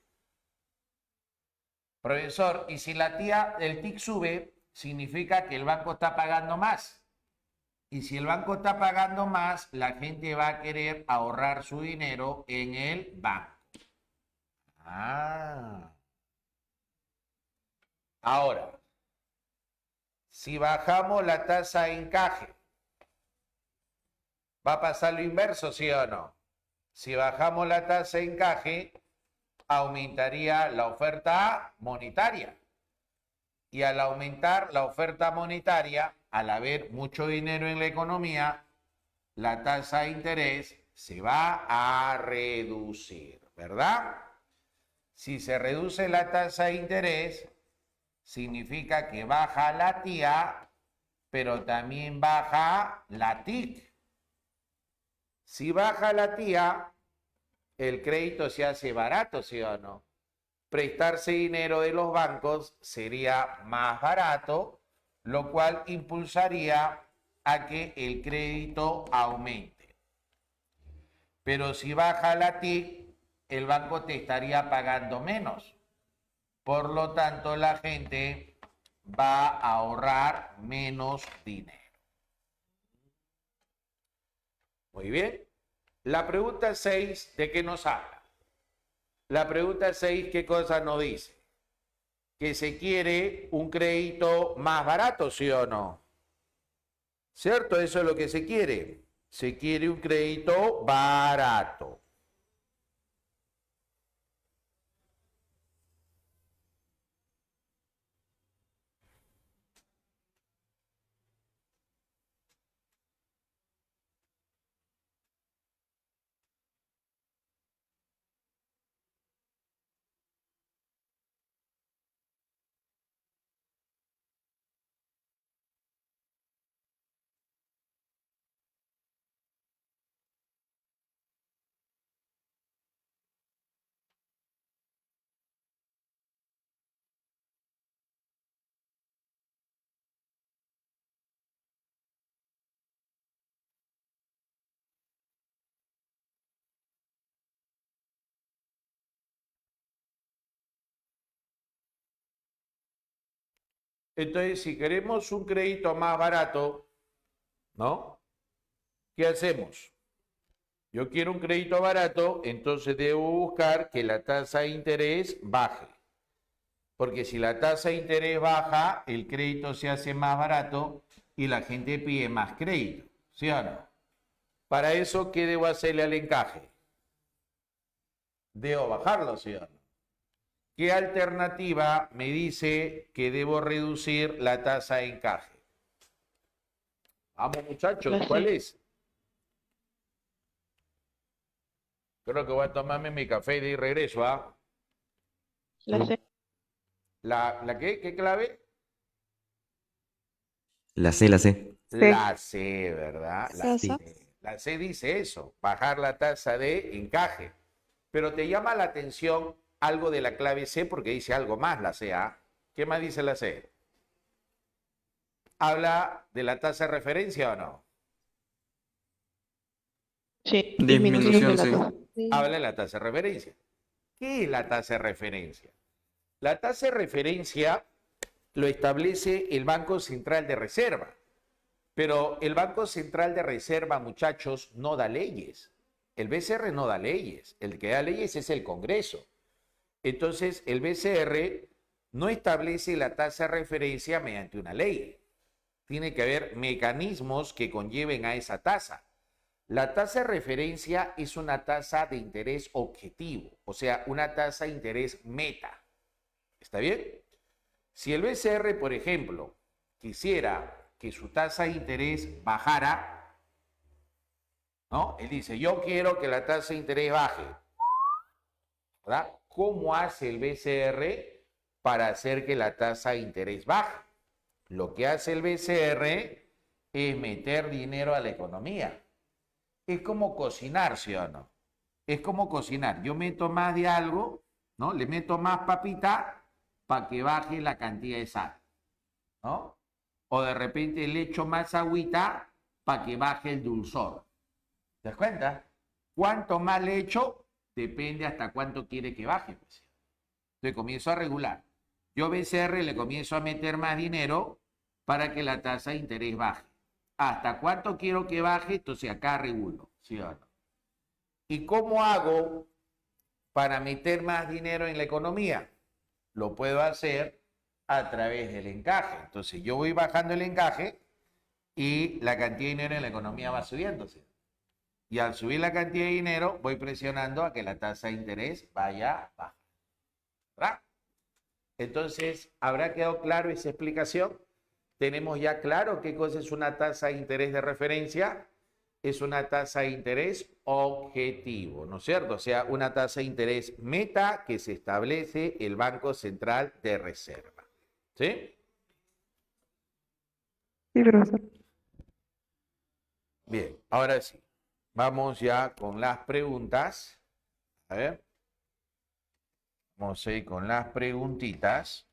Profesor, y si la tía del TIC sube, significa que el banco está pagando más. Y si el banco está pagando más, la gente va a querer ahorrar su dinero en el banco. Ah. Ahora, si bajamos la tasa de encaje, ¿va a pasar lo inverso, sí o no? Si bajamos la tasa de encaje, aumentaría la oferta monetaria. Y al aumentar la oferta monetaria, al haber mucho dinero en la economía, la tasa de interés se va a reducir, ¿verdad? Si se reduce la tasa de interés, significa que baja la tía, pero también baja la TIC. Si baja la tía, el crédito se hace barato, ¿sí o no? Prestarse dinero de los bancos sería más barato, lo cual impulsaría a que el crédito aumente. Pero si baja la TIC, el banco te estaría pagando menos. Por lo tanto, la gente va a ahorrar menos dinero. Muy bien. La pregunta 6, ¿de qué nos habla? La pregunta 6, ¿qué cosa nos dice? Que se quiere un crédito más barato, ¿sí o no? ¿Cierto? Eso es lo que se quiere. Se quiere un crédito barato. Entonces, si queremos un crédito más barato, ¿no? ¿Qué hacemos? Yo quiero un crédito barato, entonces debo buscar que la tasa de interés baje. Porque si la tasa de interés baja, el crédito se hace más barato y la gente pide más crédito. ¿Sí o no? Para eso, ¿qué debo hacerle al encaje? Debo bajarlo, ¿sí o no? ¿Qué alternativa me dice que debo reducir la tasa de encaje? Vamos, muchachos, La ¿cuál C. es? Creo que voy a tomarme mi café de regreso, ¿ah? La C. ¿La qué? ¿Qué clave? La C, la C. Sí. La C, ¿verdad? La Sasa. C. La C dice eso, bajar la tasa de encaje. Pero te llama la atención algo de la clave C porque dice algo más la C, ¿ah? ¿Qué más dice la C? ¿Habla de la tasa de referencia o no? Sí. Sí, Disminución, disminución de la sí. tasa. Habla de la tasa de referencia. ¿Qué es la tasa de referencia? La tasa de referencia lo establece el Banco Central de Reserva. Pero el Banco Central de Reserva, muchachos, no da leyes. El BCR no da leyes. El que da leyes es el Congreso. Entonces, el BCR no establece la tasa de referencia mediante una ley. Tiene que haber mecanismos que conlleven a esa tasa. La tasa de referencia es una tasa de interés objetivo, o sea, una tasa de interés meta. ¿Está bien? Si el BCR, por ejemplo, quisiera que su tasa de interés bajara, ¿no? Él dice, yo quiero que la tasa de interés baje, ¿verdad? ¿Cómo hace el BCR para hacer que la tasa de interés baje? Lo que hace el BCR es meter dinero a la economía. Es como cocinar, ¿sí o no? Es como cocinar. Yo meto más de algo, ¿no? Le meto más papita para que baje la cantidad de sal, ¿no? O de repente le echo más agüita para que baje el dulzor. ¿Te das cuenta? Cuanto más le echo, depende hasta cuánto quiere que baje. Pues. Entonces comienzo a regular. Yo BCR le comienzo a meter más dinero para que la tasa de interés baje. ¿Hasta cuánto quiero que baje? Entonces acá regulo, ¿sí o no? ¿Y cómo hago para meter más dinero en la economía? Lo puedo hacer a través del encaje. Entonces yo voy bajando el encaje y la cantidad de dinero en la economía va subiéndose. Y al subir la cantidad de dinero, voy presionando a que la tasa de interés vaya baja. ¿Verdad? Entonces, ¿habrá quedado claro esa explicación? Tenemos ya claro qué cosa es una tasa de interés de referencia. Es una tasa de interés objetivo, ¿no es cierto? O sea, una tasa de interés meta que se establece el Banco Central de Reserva. ¿Sí? Sí, profesor. Bien, ahora sí. Vamos ya con las preguntas. A ver. Vamos a ir con las preguntitas.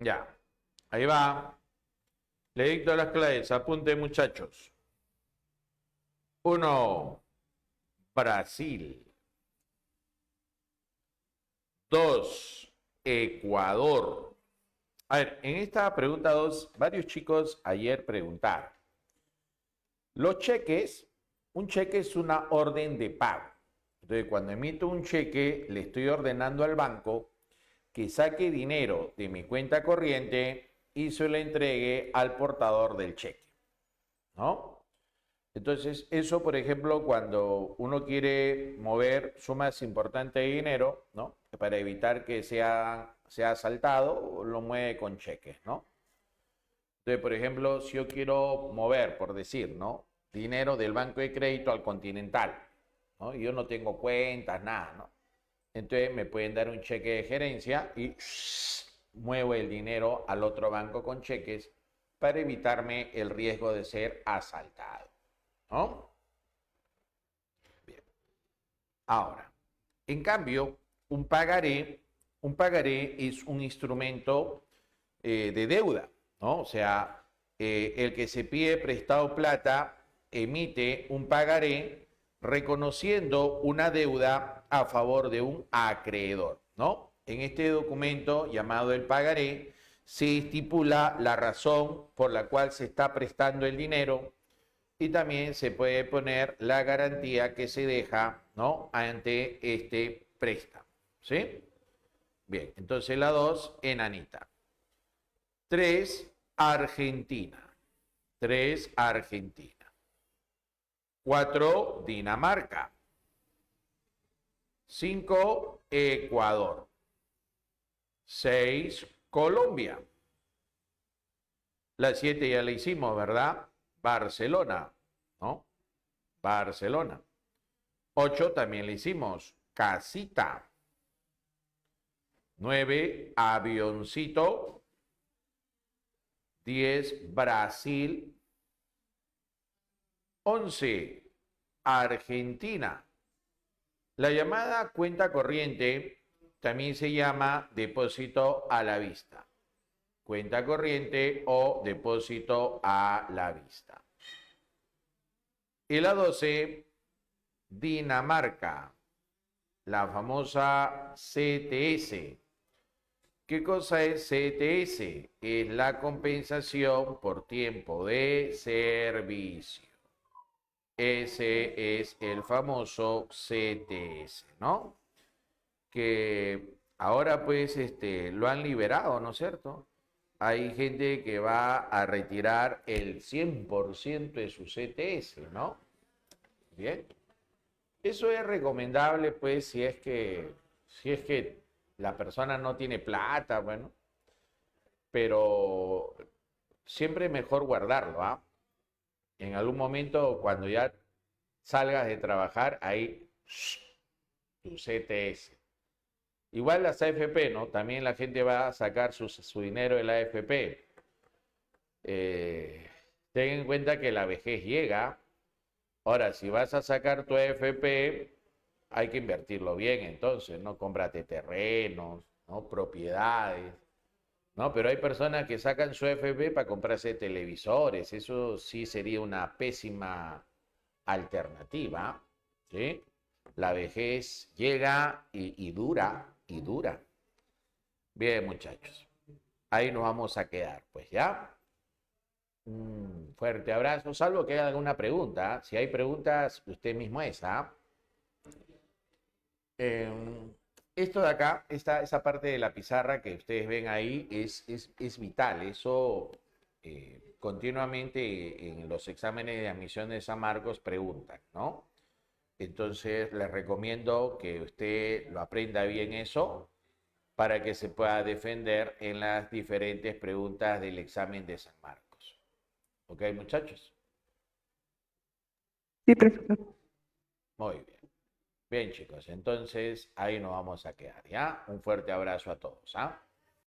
Ya. Ahí va. Le dicto las claves. Apunte, muchachos. 1. Brasil. 2. Ecuador. A ver, en esta pregunta 2, varios chicos ayer preguntaron. Los cheques, un cheque es una orden de pago. Entonces, cuando emito un cheque, le estoy ordenando al banco que saque dinero de mi cuenta corriente y se lo entregue al portador del cheque, ¿no? Entonces, eso, por ejemplo, cuando uno quiere mover sumas importantes de dinero, ¿no? Para evitar que sea asaltado, lo mueve con cheques, ¿no? Entonces, por ejemplo, si yo quiero mover, por decir, ¿no? Dinero del banco de crédito al Continental, ¿no? Y yo no tengo cuentas, nada, ¿no? Entonces me pueden dar un cheque de gerencia y muevo el dinero al otro banco con cheques para evitarme el riesgo de ser asaltado, ¿no? Bien. Ahora, en cambio, un pagaré es un instrumento de deuda, ¿no? O sea, el que se pide prestado plata emite un pagaré reconociendo una deuda a favor de un acreedor, ¿no? En este documento llamado el pagaré se estipula la razón por la cual se está prestando el dinero y también se puede poner la garantía que se deja, ¿no?, ante este préstamo, ¿sí? Bien, entonces la 2, enanita. 3, Argentina. 3, Argentina. 4, Dinamarca. 5, Ecuador. 6, Colombia. La 7 ya la hicimos, ¿verdad? Barcelona, ¿no? Barcelona. 8 también la hicimos. Casita. 9, avioncito. 10, Brasil. 11, Argentina. La llamada cuenta corriente también se llama depósito a la vista. Cuenta corriente o depósito a la vista. Y la 12, Dinamarca. La famosa CTS. ¿Qué cosa es CTS? Es la compensación por tiempo de servicio. Ese es el famoso CTS, ¿no? Que ahora pues lo han liberado, ¿no es cierto? Hay gente que va a retirar el 100% de su CTS, ¿no? Bien. Eso es recomendable pues si es que la persona no tiene plata, bueno, pero siempre es mejor guardarlo, ¿ah? En algún momento, cuando ya salgas de trabajar, ahí tu CTS. Igual las AFP, ¿no? También la gente va a sacar su dinero de la AFP. Ten en cuenta que la vejez llega. Ahora, si vas a sacar tu AFP, hay que invertirlo bien, entonces, ¿no? Cómprate terrenos, ¿no? Propiedades. No, pero hay personas que sacan su AFP para comprarse televisores. Eso sí sería una pésima alternativa, ¿sí? La vejez llega y dura, y dura. Bien, muchachos. Ahí nos vamos a quedar, pues, ¿ya? Un fuerte abrazo, salvo que haya alguna pregunta. Si hay preguntas, usted mismo es, ¿ah? Esto de acá, esa parte de la pizarra que ustedes ven ahí es vital. Eso continuamente en los exámenes de admisión de San Marcos preguntan, ¿no? Entonces les recomiendo que usted lo aprenda bien eso para que se pueda defender en las diferentes preguntas del examen de San Marcos. ¿Ok, muchachos? Sí, profesor. Muy bien. Bien, chicos, entonces ahí nos vamos a quedar, ¿ya? Un fuerte abrazo a todos, ¿ah?